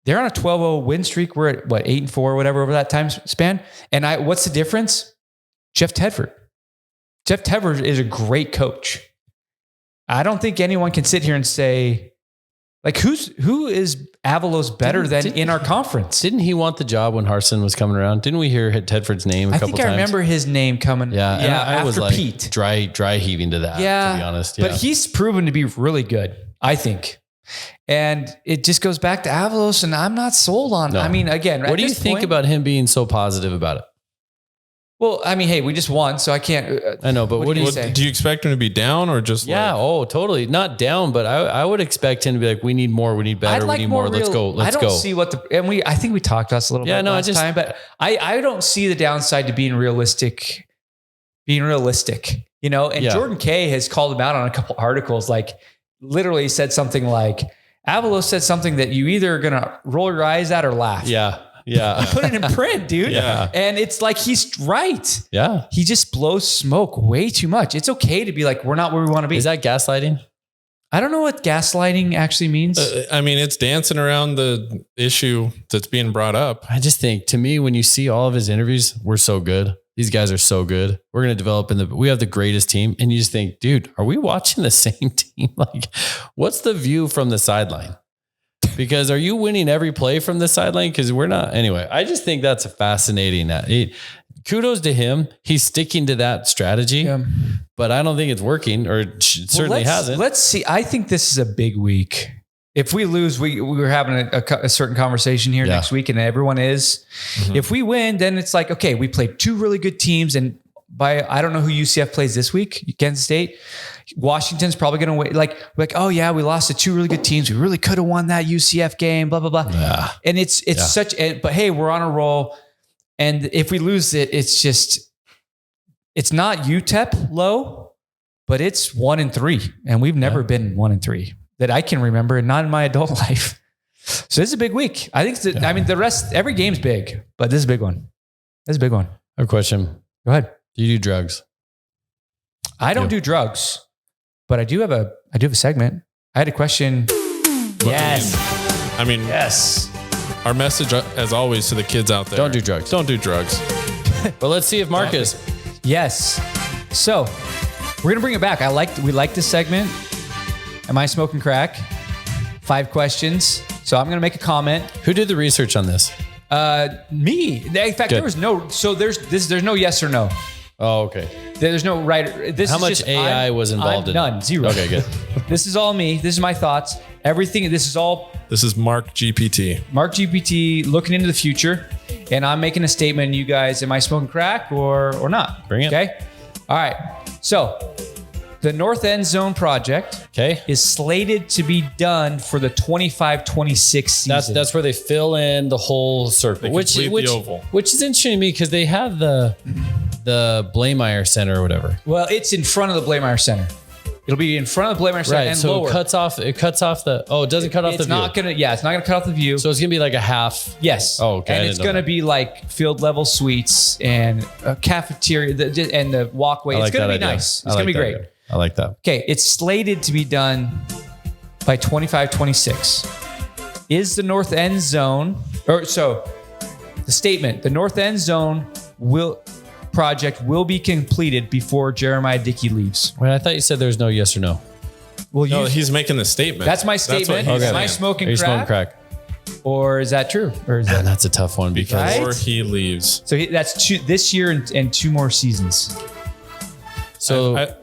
They're on a 12-0 win streak. We're at 8-4 or whatever over that time span. And what's the difference? Jeff Tedford. Jeff Tedford is a great coach. I don't think anyone can sit here and say, like, who is Avalos better than in our conference? Didn't he want the job when Harsin was coming around? Didn't we hear Tedford's name a couple times? I remember his name coming. Yeah, I was like Pete. dry heaving to that, to be honest. Yeah. But he's proven to be really good, I think. And it just goes back to Avalos, and I'm not sold on. No. I mean, again, what do you think about him being so positive about it? Well, I mean, hey, we just won, so I can't. I know, but what do you say? Do you expect him to be down or just totally. Not down, but I would expect him to be like, we need more, we need better, we need more. Let's go. Let's go. I don't see I think we talked about this a little bit last time, but I don't see the downside to being realistic, you know, and Jordan K has called him out on a couple articles, like literally said something like, Avalos said something that you either are going to roll your eyes at or laugh. Yeah. Yeah. He put it in print, dude. Yeah. And it's like, he's right. Yeah. He just blows smoke way too much. It's okay to be like, we're not where we want to be. Is that gaslighting? I don't know what gaslighting actually means. I mean, it's dancing around the issue that's being brought up. I just think, to me, when you see all of his interviews, we're so good. These guys are so good. We're going to develop we have the greatest team. And you just think, dude, are we watching the same team? Like, what's the view from the sideline? Because are you winning every play from the sideline? Because we're not. Anyway, I just think that's a fascinating. Kudos to him. He's sticking to that strategy, but I don't think it's working, or certainly hasn't. Let's see. I think this is a big week. If we lose, we were having a certain conversation here next week, and everyone is. Mm-hmm. If we win, then it's like, okay, we played two really good teams, and I don't know who UCF plays this week. Kansas State. Washington's probably going to wait. Like, oh yeah, we lost to two really good teams. We really could have won that UCF game, blah, blah, blah. Yeah. And it's but hey, we're on a roll. And if we lose it, it's not UTEP low, but it's 1-3. And we've never been 1-3 that I can remember, and not in my adult life. So this is a big week. I think, I mean, the rest, every game's big, but this is a big one. This is a big one. I have a question. Go ahead. Do you do drugs? I don't do drugs. But I do have a segment. I had a question. Yes. I mean, yes. Our message, as always, to the kids out there: don't do drugs. Don't do drugs. But let's see if Mark is. Yes. So we're gonna bring it back. We like this segment. Am I smoking crack? 5 questions. So I'm gonna make a comment. Who did the research on this? Me. In fact, Good. there's no yes or no. Oh, okay. There's no right. How much AI was involved in it? None. Zero. Okay, good. This is all me. This is my thoughts. Everything. This is Mark GPT. Mark GPT looking into the future, and I'm making a statement. You guys, am I smoking crack or not? Bring it. Okay. All right. So the North End Zone project is slated to be done for the 25-26 season. That's where they fill in the whole circle, which the oval. Which is interesting to me because they have the Blameyer Center or whatever. Well, it's in front of the Blameyer Center. It'll be in front of the Blameyer Center, right? and So lower. It cuts off the. It doesn't cut off the view. It's not gonna cut off the view. So it's gonna be like a half. Yes. Oh, okay. And it's gonna be like field level suites and a cafeteria and the walkway. It's gonna be nice. It's gonna be great. I like that. Okay, it's slated to be done by 25-26. Is the North End Zone, the statement, the North End Zone project will be completed before Jeremiah Dickey leaves. Wait, I thought you said there's no yes or no. Well, he's making the statement. That's my statement. That's Am I smoking crack? Smoking crack? Or is that true? Or is that's a tough one because before he leaves. So that's this year and 2 more seasons. So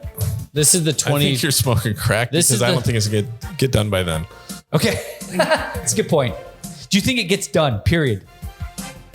this is the 20. I think you're smoking crack because I don't think it's going to get done by then. Okay. That's a good point. Do you think it gets done, period?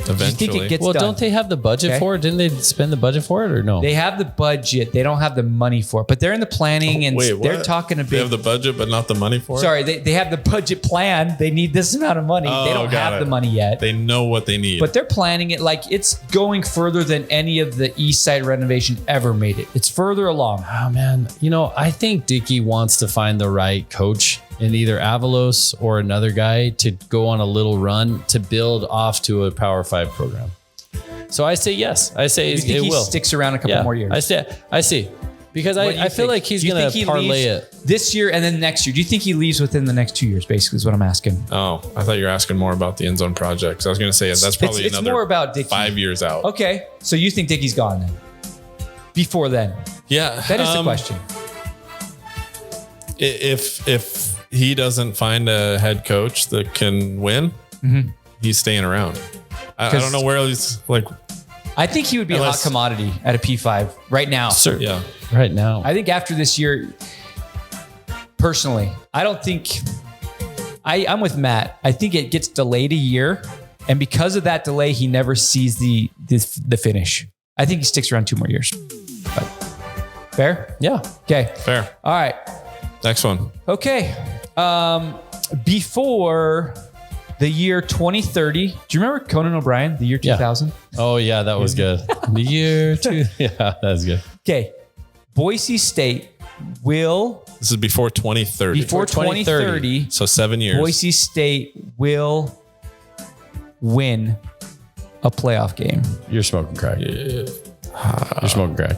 Eventually. Do you think it gets done? Don't they have the budget for it? Didn't they spend the budget for it or no? They have the budget. They don't have the money for it, but they're in the planning and they're talking a big. They have the budget, but not the money for it? Sorry, they have the budget plan. They need this amount of money. They don't have the money yet. They know what they need. But they're planning it like it's going further than any of the East Side renovation ever made it. It's further along. Oh, man. I think Dickey wants to find the right coach in either Avalos or another guy to go on a little run to build off to a Power 5 program. So I say yes. I say it will. He sticks around a couple more years. I see. Because I feel like he's going to parlay it. This year and then next year. Do you think he leaves within the next 2 years, basically, is what I'm asking? Oh, I thought you were asking more about the end zone project. So I was going to say that's probably it's more about Dickey. 5 years out. Okay. So you think Dickey's gone then? Before then? Yeah. That is the question. If he doesn't find a head coach that can win, he's staying around. I don't know where he's like. I think he would be a hot commodity at a P5 right now. Sure. Yeah. Right now. I think after this year, personally, I don't think I'm with Matt. I think it gets delayed a year. And because of that delay, he never sees the finish. I think he sticks around 2 more years. But fair? Yeah. Okay. Fair. All right. Next one. Okay. Before the year 2030, do you remember Conan O'Brien, the year 2000? Oh, yeah, that was good. The year 2. Yeah, that was good. Okay. Boise State will, This is before 2030. before 2030, So 7 years. Boise State will win a playoff game. You're smoking crack. You're smoking crack.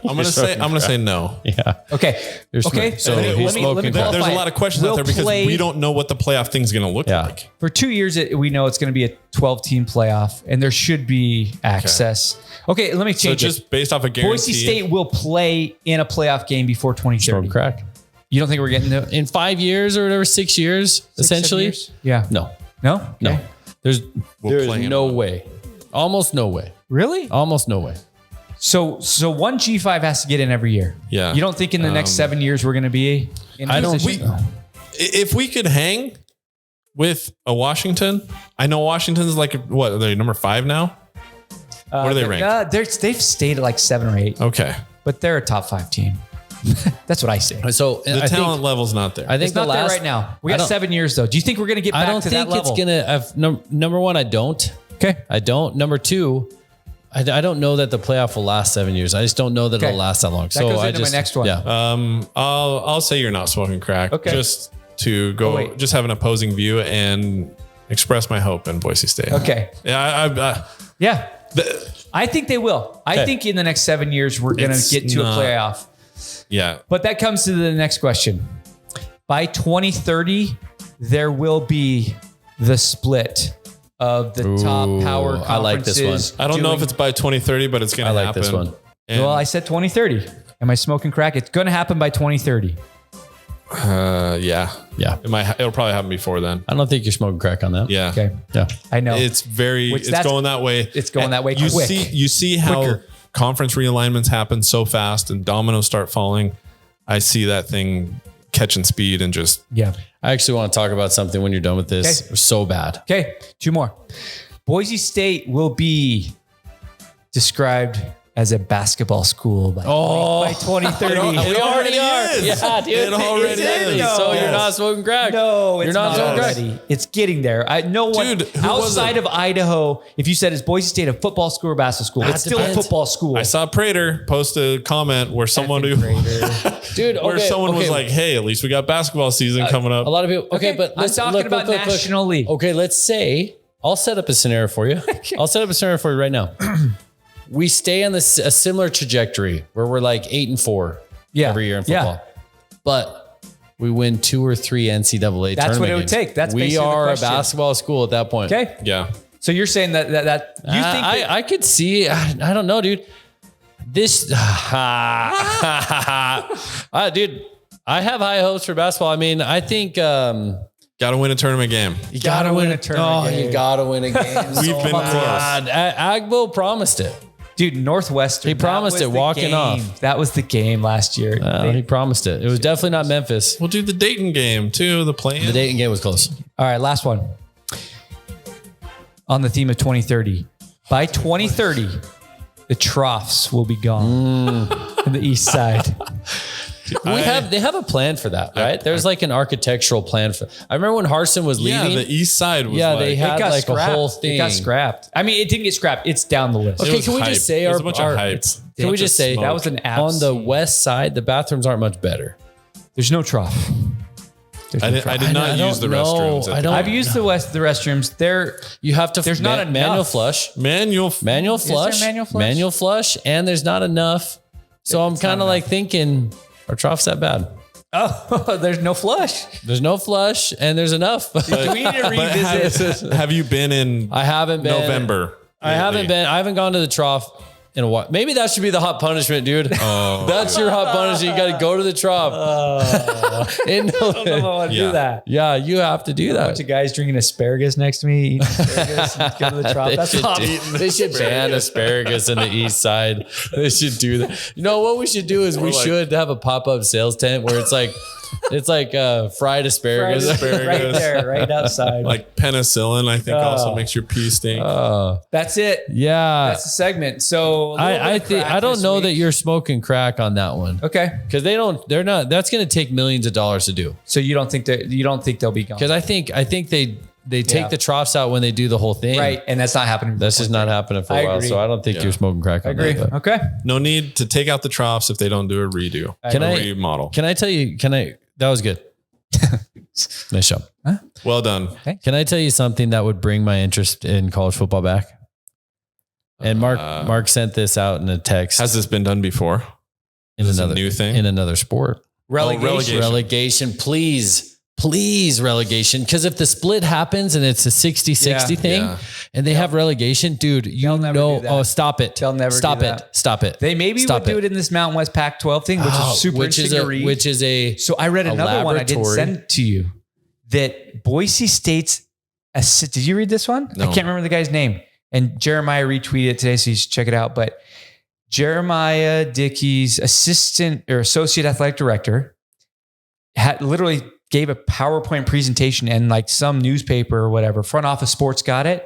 I'm gonna say no. Yeah. Okay. You're Okay. smoking. So he's smoking crack. There's a lot of questions out there because we don't know what the playoff thing's gonna look like. For 2 years, we know it's going to be a 12-team playoff, and there should be access. Okay, let me So change just it. based off a guarantee. Boise State will play in a playoff game before 2030. Smoking crack. You don't think we're getting there? In 5 years or whatever, 6 years, essentially. 7 years? Yeah. No. No? No. Okay. There's play in no one. way. Almost no way. Really? Almost no way. So one G5 has to get in every year. Yeah. You don't think in the next 7 years we're going to be in a I don't- position? If we could hang with a Washington, I know Washington's like what are they number 5 now? What are they ranked? They've stayed at like 7 or 8, Okay, but they're a top 5 team. That's what I say. So the I talent think, level's not there. I think It's not the last there right now. We I got don't- 7 years though. Do you think we're going to get I back don't to think that level? it's gonna. Number one, I don't. Okay. I don't. Number two, I don't know that the playoff will last 7 years. I just don't know that Okay. it'll last that long. That so goes I into just my next one. Yeah. I'll say you're not smoking crack. Okay. Just to go, wait. just have an opposing view and express my hope in Boise State. Okay. Yeah, Yeah. I think they will. I Okay. think in the next 7 years, we're going to It's get to not- a playoff. yeah. But that comes to the next question. By 2030, there will be the split of the top power conferences. I like this one. I don't know if it's by 2030, but it's going I to like happen. this one. And, Well, I said 2030. Am I smoking crack? It's going to happen by 2030. yeah. Yeah. It'll probably happen before then. I don't think you're smoking crack on that. Yeah. Okay. Yeah. I know. It's Which that's- going that way. it's going that way You quick. see how Quicker. conference realignments happen so fast and dominoes start falling. I see that thing catching speed and just Yeah. I actually want to talk about something when you're done with this. Okay. It was so bad. Okay. 2 more. Boise State will be described as a basketball school by 2030. We already are. is. Yeah, dude. It already is. So Yes. you're not smoking crack. No, it's you're not smoking crack. already. It's getting there. No one Dude, who was outside it? of Idaho. If you said is Boise State a football school or basketball school, it's still a depends. football school. I saw Prater post a comment where someone Effing Prater. Dude, where okay, someone was okay. like, "Hey, at least we got basketball season coming up." A lot of people. Okay, but I'm let's talking about National League. Okay, let's say I'll set up a scenario for you. I'll set up a scenario for you right now. We stay on a similar trajectory where we're like 8-4 Yeah. every year in Yeah. football, but we win 2 or 3 NCAA. That's what tournament it would games. take. That's we basically the are a question. basketball school at that point. Okay. Yeah. So you're saying that you think that, I could see. I don't know, dude. This, dude. I have high hopes for basketball. I mean, I think Got to win a tournament game. you gotta win a tournament game. You gotta win a game. We've been close. Agbo promised it. dude, Northwestern. He promised that was it the walking game. off. That was the game last year. He promised it. It was definitely not Memphis. We'll do the Dayton game too. The play-in. The Dayton game was close. All right, last one. On the theme of 2030. By 2030, the troughs will be gone in the east side. They have a plan for that, right? There's like an architectural plan for. I remember when Harsin was Yeah, leaving. the east side was Yeah, like, they had like a whole thing. It got scrapped. I mean, it didn't get scrapped. It's down the list. It Okay, was can we hype. just say It was our a bunch of hype. Can we Bunch just of say smoke. That was an on the absolute- west side, the bathrooms aren't much better. There's no trough. There's I no did trough. not use the restrooms. I don't. I've used the restrooms. They're You have to. There's not manual enough. flush. manual. Manual there flush. manual flush? Manual flush, and there's not enough. So I'm kind of like thinking, our trough's that bad. oh, there's no flush. There's no flush, and there's enough. We need to But revisit. have you been in I haven't been. November? I haven't lately? been. I haven't gone to the trough in a while. Maybe that should be the hot punishment, dude. Oh, that's your hot punishment. You got to go to the trough. In I don't know if I want to Yeah. do that. yeah, you have to do A that. bunch of guys drinking asparagus next to me, eating asparagus, and go to the trough. That's hot. They should ban asparagus in the east side. They should do that. You know what we should do is we should have a pop-up sales tent where it's like It's like fried asparagus. Right there, right outside. Like penicillin, I think also makes your pee stink. That's it. Yeah. That's the segment. So I don't know that you're smoking crack on that one. Okay. Because they're not, that's going to take millions of dollars to do. So you don't think they'll be gone? Because I think they take the troughs out when they do the whole thing. Right. And that's not happening. That's just not happening for a while. agree. So I don't think you're smoking crack on I agree. that. Okay. No need to take out the troughs if they don't do a redo. Remodel. Can I tell you, that was good. Nice job. Huh? Well done. Can I tell you something that would bring my interest in college football back? And Mark sent this out in a text. Has this been done before? In Is this another a new thing? in another sport. Relegation. Please relegation. Because if the split happens and it's a 60-60 thing and they have relegation, dude, They'll never do that. oh, stop it. They'll never stop do it. that. Stop it. They maybe would do it in this Mountain West Pac-12 thing, which is super interesting to read. Which is a So I read another one I didn't laboratory. send to you that Boise State's. Did you read this one? No. I can't remember the guy's name. And Jeremiah retweeted it today, so you should check it out. But Jeremiah Dickey's assistant or associate athletic director had literally gave a PowerPoint presentation, and like some newspaper or whatever, Front Office Sports got it,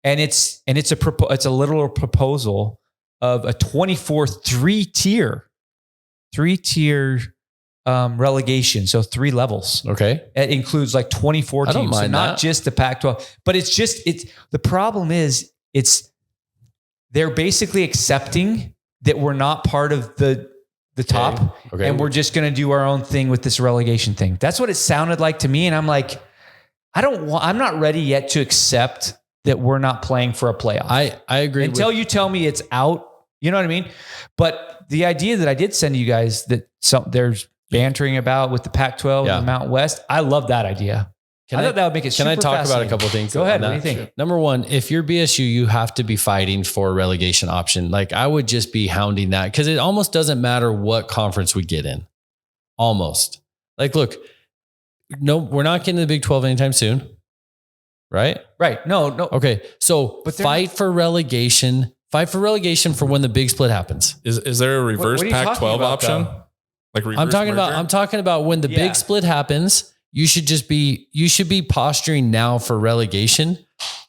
and it's a literal proposal of a 24 three-tier relegation, so 3 levels. Okay. It includes like 24 I don't teams, so mind not that. just the Pac-12, but it's the problem is they're basically accepting that we're not part of the top, Okay. and we're just going to do our own thing with this relegation thing. That's what it sounded like to me, and I'm like, I'm not ready yet to accept that we're not playing for a playoff. I agree. Until you tell me it's out, you know what I mean? But the idea that I did send you guys that there's bantering about with the Pac-12 and the Mountain West, I love that idea. I thought that would make it super Can I talk about a fascinating. couple of things? Go ahead. on What do you that? think? Number one, if you're BSU, you have to be fighting for a relegation option. Like I would just be hounding that because it almost doesn't matter what conference we get in. Almost. Like, look, no, we're not getting to the Big 12 anytime soon. Right? Right. No. Okay. So But fight for relegation. Fight for relegation for when the big split happens. Is there a reverse what are you talking Pac-12 about, option? though? Like reverse I'm merger? talking about when the big split happens, you should be posturing now for relegation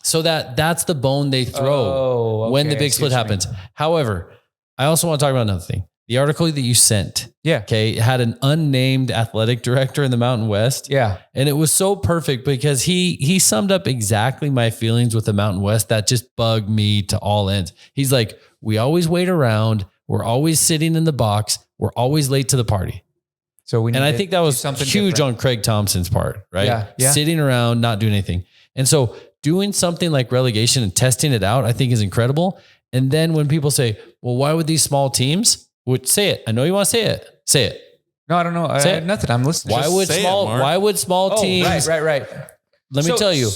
so that's the bone they throw when the big split happens. However, I also want to talk about another thing. The article that you sent, had an unnamed athletic director in the Mountain West. Yeah. And it was so perfect because he summed up exactly my feelings with the Mountain West that just bugged me to all ends. He's like, we always wait around. We're always sitting in the box. We're always late to the party. So I think that was huge on Craig Thompson's part, right? Yeah. Sitting around, not doing anything. And so doing something like relegation and testing it out, I think is incredible. And then when people say, well, why would these small teams? Say it. I know you want to say it. Say it. No, I don't know. I had nothing. I'm listening. Why would small teams? Right. Let me tell you,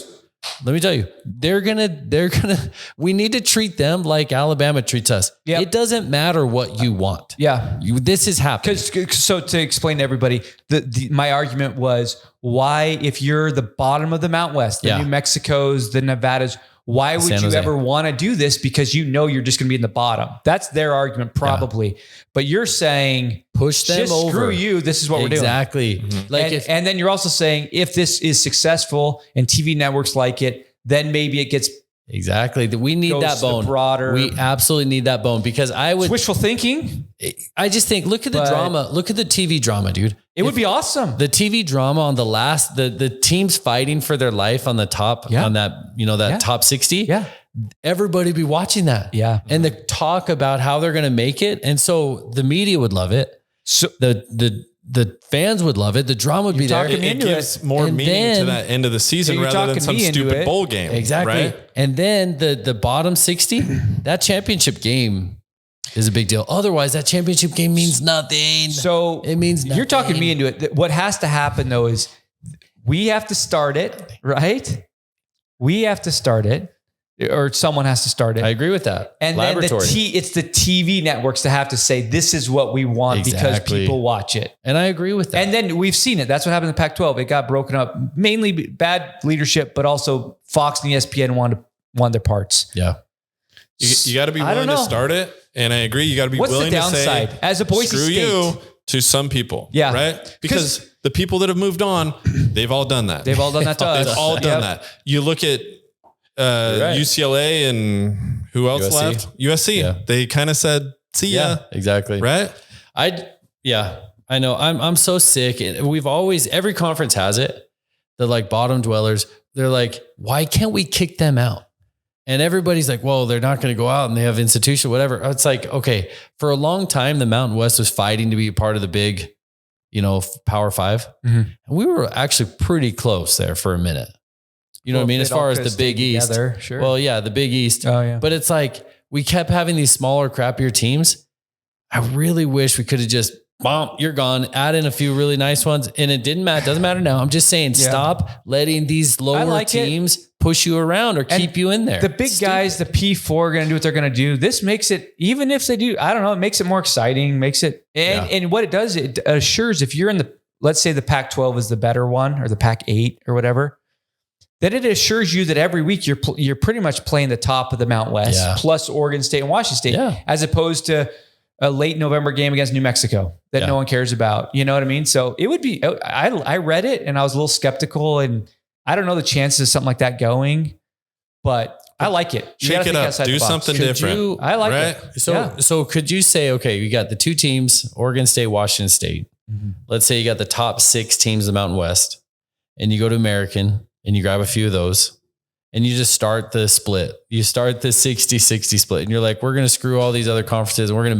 we need to treat them like Alabama treats us. Yep. It doesn't matter what you want. Yeah. This is happening. So to explain to everybody, my argument was why, if you're the bottom of the Mountain West, the New Mexicos, the Nevadas, why would you ever want to do this? Because you know you're just going to be in the bottom. That's their argument, probably. But you're saying push them just over. Screw you. This is what we're doing. Exactly. Mm-hmm. And then you're also saying if this is successful and TV networks like it, then maybe it gets exactly. We need that bone. We absolutely need that bone because I would wishful thinking. I just think look at the drama. Look at the TV drama, dude. It would be awesome. The TV drama on the last, the teams fighting for their life on the top, on that top 60. Yeah. Everybody be watching that. Yeah. And the talk about how they're going to make it. And so the media would love it. So the fans would love it. The drama would be there. It gives more meaning to that end of the season rather than some stupid bowl game. Exactly. Right? And then the bottom 60, that championship game is a big deal. Otherwise, that championship game means nothing. So it means nothing. You're talking me into it. What has to happen though is we have to start it, right? We have to start it, or someone has to start it. I agree with that. And Laboratory. then it's the TV networks to have to say, this is what we want because people watch it. And I agree with that. And then we've seen it. That's what happened in the Pac-12. It got broken up, mainly bad leadership, but also Fox and ESPN won their parts. Yeah. You got to be willing to start it. And I agree. You got to be willing to say, as a Boise screw State. you to some people. Yeah. Right? Because the people that have moved on, they've all done that. They've all done that to us. They've all done that. You look at UCLA and who else USC. left? USC. Yeah. They kind of said, see ya. Yeah, exactly. Right? I know. I'm so sick. We've always, every conference has it. The like bottom dwellers. They're like, why can't we kick them out? And everybody's like, well, they're not going to go out and they have institution, whatever. It's like, okay, for a long time, the Mountain West was fighting to be a part of the big, Power Five. Mm-hmm. And we were actually pretty close there for a minute. You know what I mean? As far as the Big East. Together, sure. Well, yeah, the Big East. Oh, yeah. But it's like, we kept having these smaller, crappier teams. I really wish we could have just, you're gone. Add in a few really nice ones. And it didn't matter. Doesn't matter now. I'm just saying, stop letting these lower teams push you around or keep you in there. The big guys, the P4 are going to do what they're going to do. This makes it, even if they do, I don't know, it makes it more exciting, and what it does, it assures if you're in let's say the Pac-12 is the better one or the Pac-8 or whatever, then it assures you that every week you're pretty much playing the top of the Mountain West plus Oregon State and Washington State, as opposed to a late November game against New Mexico that no one cares about. You know what I mean? So it would be, I read it and I was a little skeptical, and I don't know the chances of something like that going, but I like it. Shake it up. Do something different. I like it. So could you say, okay, you got the two teams, Oregon State, Washington State. Mm-hmm. Let's say you got the top 6 teams of the Mountain West, and you go to American and you grab a few of those and you just start the split. You start the 60-60 split, and you're like, we're going to screw all these other conferences and we're going to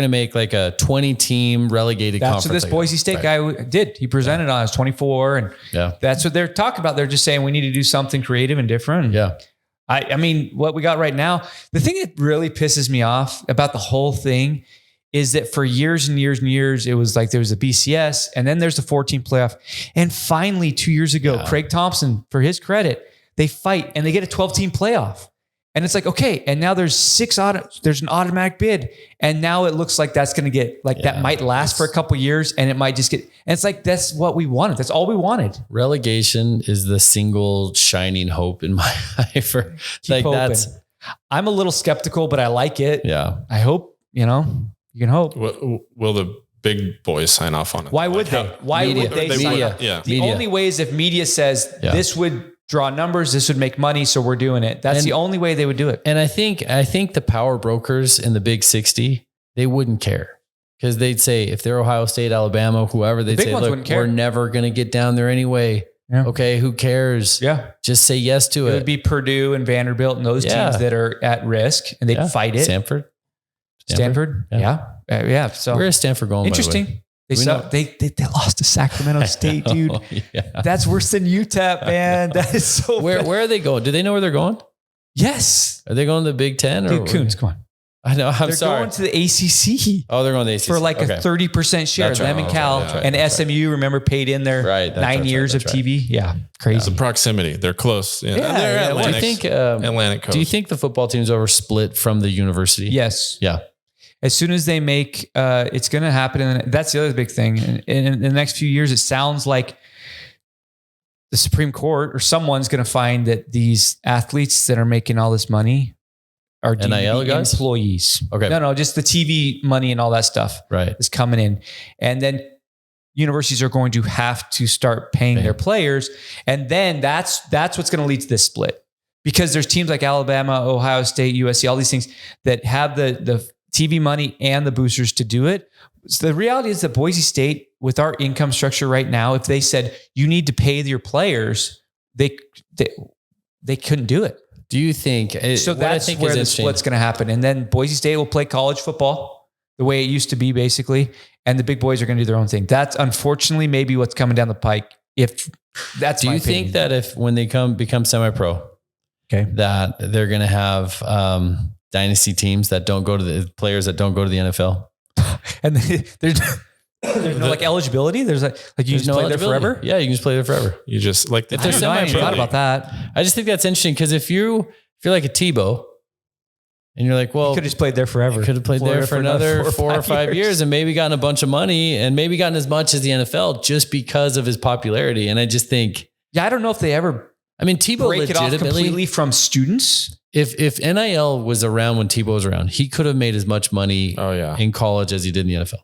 make like a 20 team relegated conference. That's what this Boise State guy did. He presented on his 24, and that's what they're talking about. They're just saying we need to do something creative and different. Yeah. I mean, what we got right now, the thing that really pisses me off about the whole thing is that for years and years and years, it was like there was a BCS and then there's the 14 playoff. And finally, 2 years ago, Craig Thompson, for his credit, they fight and they get a 12-team playoff. And it's like, okay, and now there's there's an automatic bid. And now it looks like that's going to get, that might last for a couple of years, and it might just get, and it's like, that's what we wanted. That's all we wanted. Relegation is the single shining hope in my life. I'm a little skeptical, but I like it. Yeah. I hope, you can hope. Will the big boys sign off on it? Why would they? Why would they sign up? Yeah. The only way is if media says this would draw numbers, this would make money, so we're doing it. That's the only way they would do it. And I think the power brokers in the Big 60, they wouldn't care, because they'd say, if they're Ohio State, Alabama, whoever, they'd say, look, we're never going to get down there anyway. Yeah. Okay, who cares? Yeah. Just say yes to it. It would be Purdue and Vanderbilt and those teams that are at risk, and they'd fight it. Stanford. Yeah. So where is Stanford going? Interesting. They lost to Sacramento State, dude. That's worse than UTEP, man. That is so. Where are they going? Do they know where they're going? Yes. Are they going to the Big Ten? Dude, Coons, come on. I know. They're going to the ACC. Oh, they're going to the ACC for like a 30% share. That's right. Lemon Cal and SMU. Remember, paid in their 9 years of TV. Yeah, crazy. The proximity. They're close. Yeah. They're Atlantic. Do you think Atlantic Coast. Do you think the football team's over split from the university? Yes. Yeah. As soon as they make, it's going to happen. And that's the other big thing. In the next few years, it sounds like the Supreme Court or someone's going to find that these athletes that are making all this money are NIL guys? Employees. Okay. No, just the TV money and all that stuff is coming in. And then universities are going to have to start paying their players. And then that's what's going to lead to this split. Because there's teams like Alabama, Ohio State, USC, all these things that have the TV money and the boosters to do it. So the reality is that Boise State, with our income structure right now, if they said you need to pay your players, they couldn't do it. Do you think? So that's where the split's going to happen. And then Boise State will play college football the way it used to be, basically. And the big boys are going to do their own thing. That's unfortunately maybe what's coming down the pike. If that's do my you opinion. Think that become semi-pro, that they're going to have dynasty teams that don't go to the players that don't go to the NFL, and there's no like eligibility. There's like you just play there forever. Yeah, you can just play there forever. You just like if they're semi-pro. I thought about that. I just think that's interesting because if you're like a Tebow, and you're like, well, you could have just played there forever. Could have played there for another 4 or 5 years and maybe gotten a bunch of money and maybe gotten as much as the NFL just because of his popularity. And I just think, I don't know if they ever. I mean, Tebow break it off completely from students. If NIL was around when Tebow was around, he could have made as much money in college as he did in the NFL.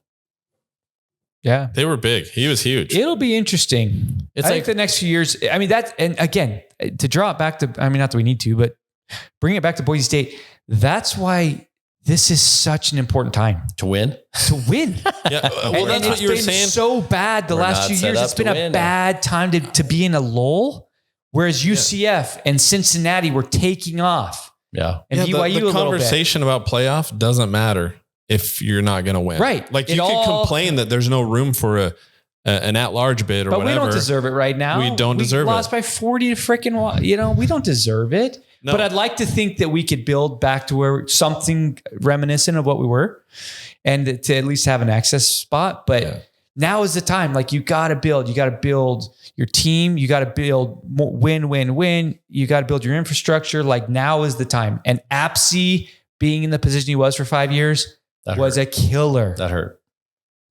Yeah. They were big. He was huge. It'll be interesting. I think the next few years, I mean, and again, to draw it back to, I mean, not that we need to, but bring it back to Boise State. That's why this is such an important time to win. Yeah. Well, that's what you were saying. So bad the last few years. It's been a bad time to be in a lull. Whereas UCF and Cincinnati were taking off. Yeah. And BYU the conversation about playoff doesn't matter if you're not going to win. Right. Like you can complain that there's no room for an at-large bid or whatever. But we don't deserve it right now. We don't deserve it. We lost by 40 to freaking, we don't deserve it. No. But I'd like to think that we could build back to where something reminiscent of what we were and to at least have an access spot. But now is the time. Like you got to build your team. You got to build win. You got to build your infrastructure. Like now is the time. And Apsey being in the position he was for 5 years was a killer. That hurt.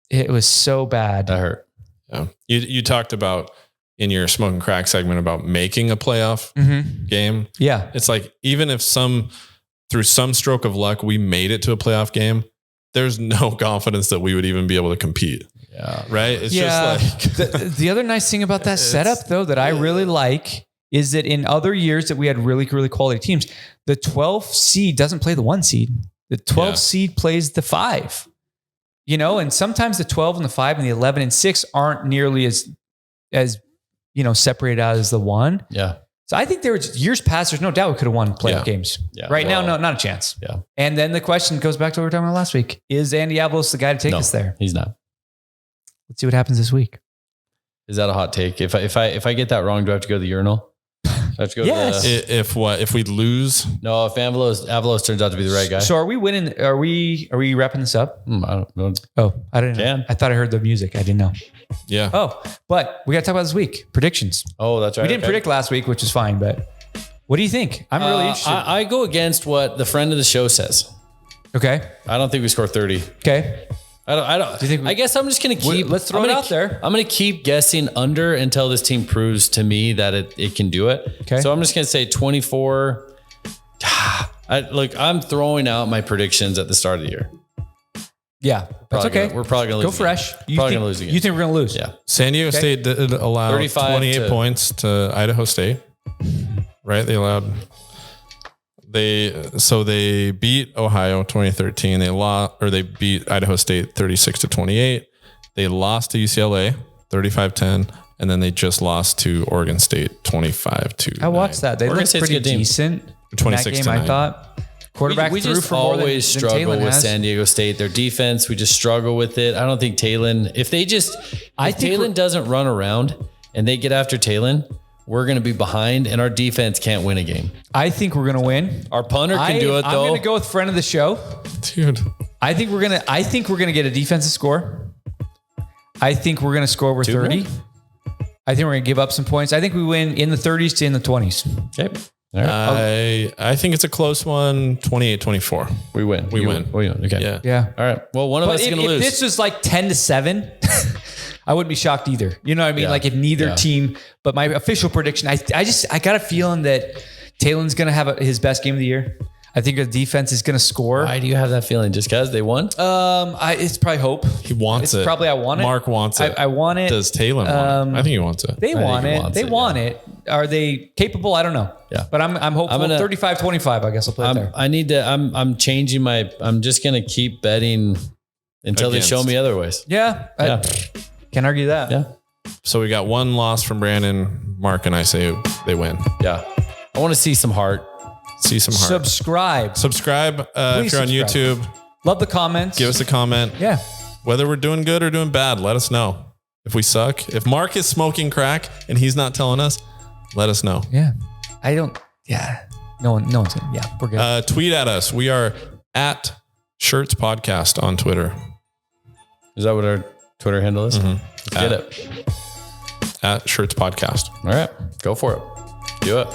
It was so bad. That hurt. Yeah. You talked about in your smoking crack segment about making a playoff game. Yeah. It's like, even if through some stroke of luck, we made it to a playoff game, there's no confidence that we would even be able to compete. Yeah. Right. It's just like the other nice thing about that setup though, that I really like is that in other years that we had really, really quality teams, the 12 seed doesn't play the 1 seed. The 12 seed plays the 5, and sometimes the 12 and the 5 and the 11 and 6 aren't nearly as separated out as the 1. Yeah. So I think there was years past, there's no doubt we could have won playoff games. Yeah. Right now, no, not a chance. Yeah. And then the question goes back to what we were talking about last week. Is Andy Avalos the guy to take us there? He's not. Let's see what happens this week. Is that a hot take? If I get that wrong, do I have to go to the urinal? I have to go if we lose? No, if Avalos turns out to be the right guy. So are we winning? Are we wrapping this up? I don't know. Oh, I didn't know. I thought I heard the music. I didn't know. Yeah. Oh, but we got to talk about this week. Predictions. Oh, that's right. We didn't predict last week, which is fine, but what do you think? I'm really interested. I go against what the friend of the show says. Okay. I don't think we score 30. Okay. I don't. Do you think I guess I'm just going to keep. Let's throw it out there. I'm going to keep guessing under until this team proves to me that it can do it. Okay. So I'm just going to say 24. I'm throwing out my predictions at the start of the year. Yeah, that's okay. We're probably going to lose. Go fresh. Probably going to lose again. You think we're going to lose? Yeah. San Diego State did allow 28 points to Idaho State. Right? They beat Ohio 2013. They beat Idaho State 36-28. They lost to UCLA 35-10, and then they just lost to Oregon State 25-9. I watched that. They looked pretty decent. 26 in that game, I thought. Quarterback we just always struggle with San Diego State. Their defense, we just struggle with it. I don't think Talon, if Talon doesn't run around and they get after Talon, we're going to be behind and our defense can't win a game. I think we're going to win. Our punter can do it though. I'm going to go with friend of the show. Dude. I think we're going to get a defensive score. I think we're going to score over 30. I think we're going to give up some points. I think we win in the 30s to in the 20s. Okay. All right. I think it's a close one, 28-24. We win. We win. Okay. Yeah. All right. Well, one of us is going to lose. If this was like 10-7, I wouldn't be shocked either. You know what I mean? Like if neither team, but my official prediction, I got a feeling that Talon's going to have his best game of the year. I think the defense is going to score. Why do you have that feeling? Just because they won? It's probably hope. He wants it. Probably I want it. Mark wants it. I want it. Does Talon want it? I think he wants it. They want it. They want it. Are they capable? I don't know. Yeah. But I'm hopeful. 35-25, I guess I'll play it there. I'm changing I'm just going to keep betting until they show me otherwise. Yeah. Can't argue that. Yeah. So we got one loss from Brandon. Mark and I say they win. Yeah. I want to see some heart. See some heart. Subscribe if you're on YouTube. Love the comments. Give us a comment. Yeah. Whether we're doing good or doing bad, let us know. If we suck, if Mark is smoking crack and he's not telling us, let us know. Yeah. I don't. Yeah. No one's in. Yeah. We're good. Tweet at us. We are at Shirts Podcast on Twitter. Is that what our Twitter handle is? Mm-hmm. Get it. At Shirts Podcast. All right. Go for it. Do it.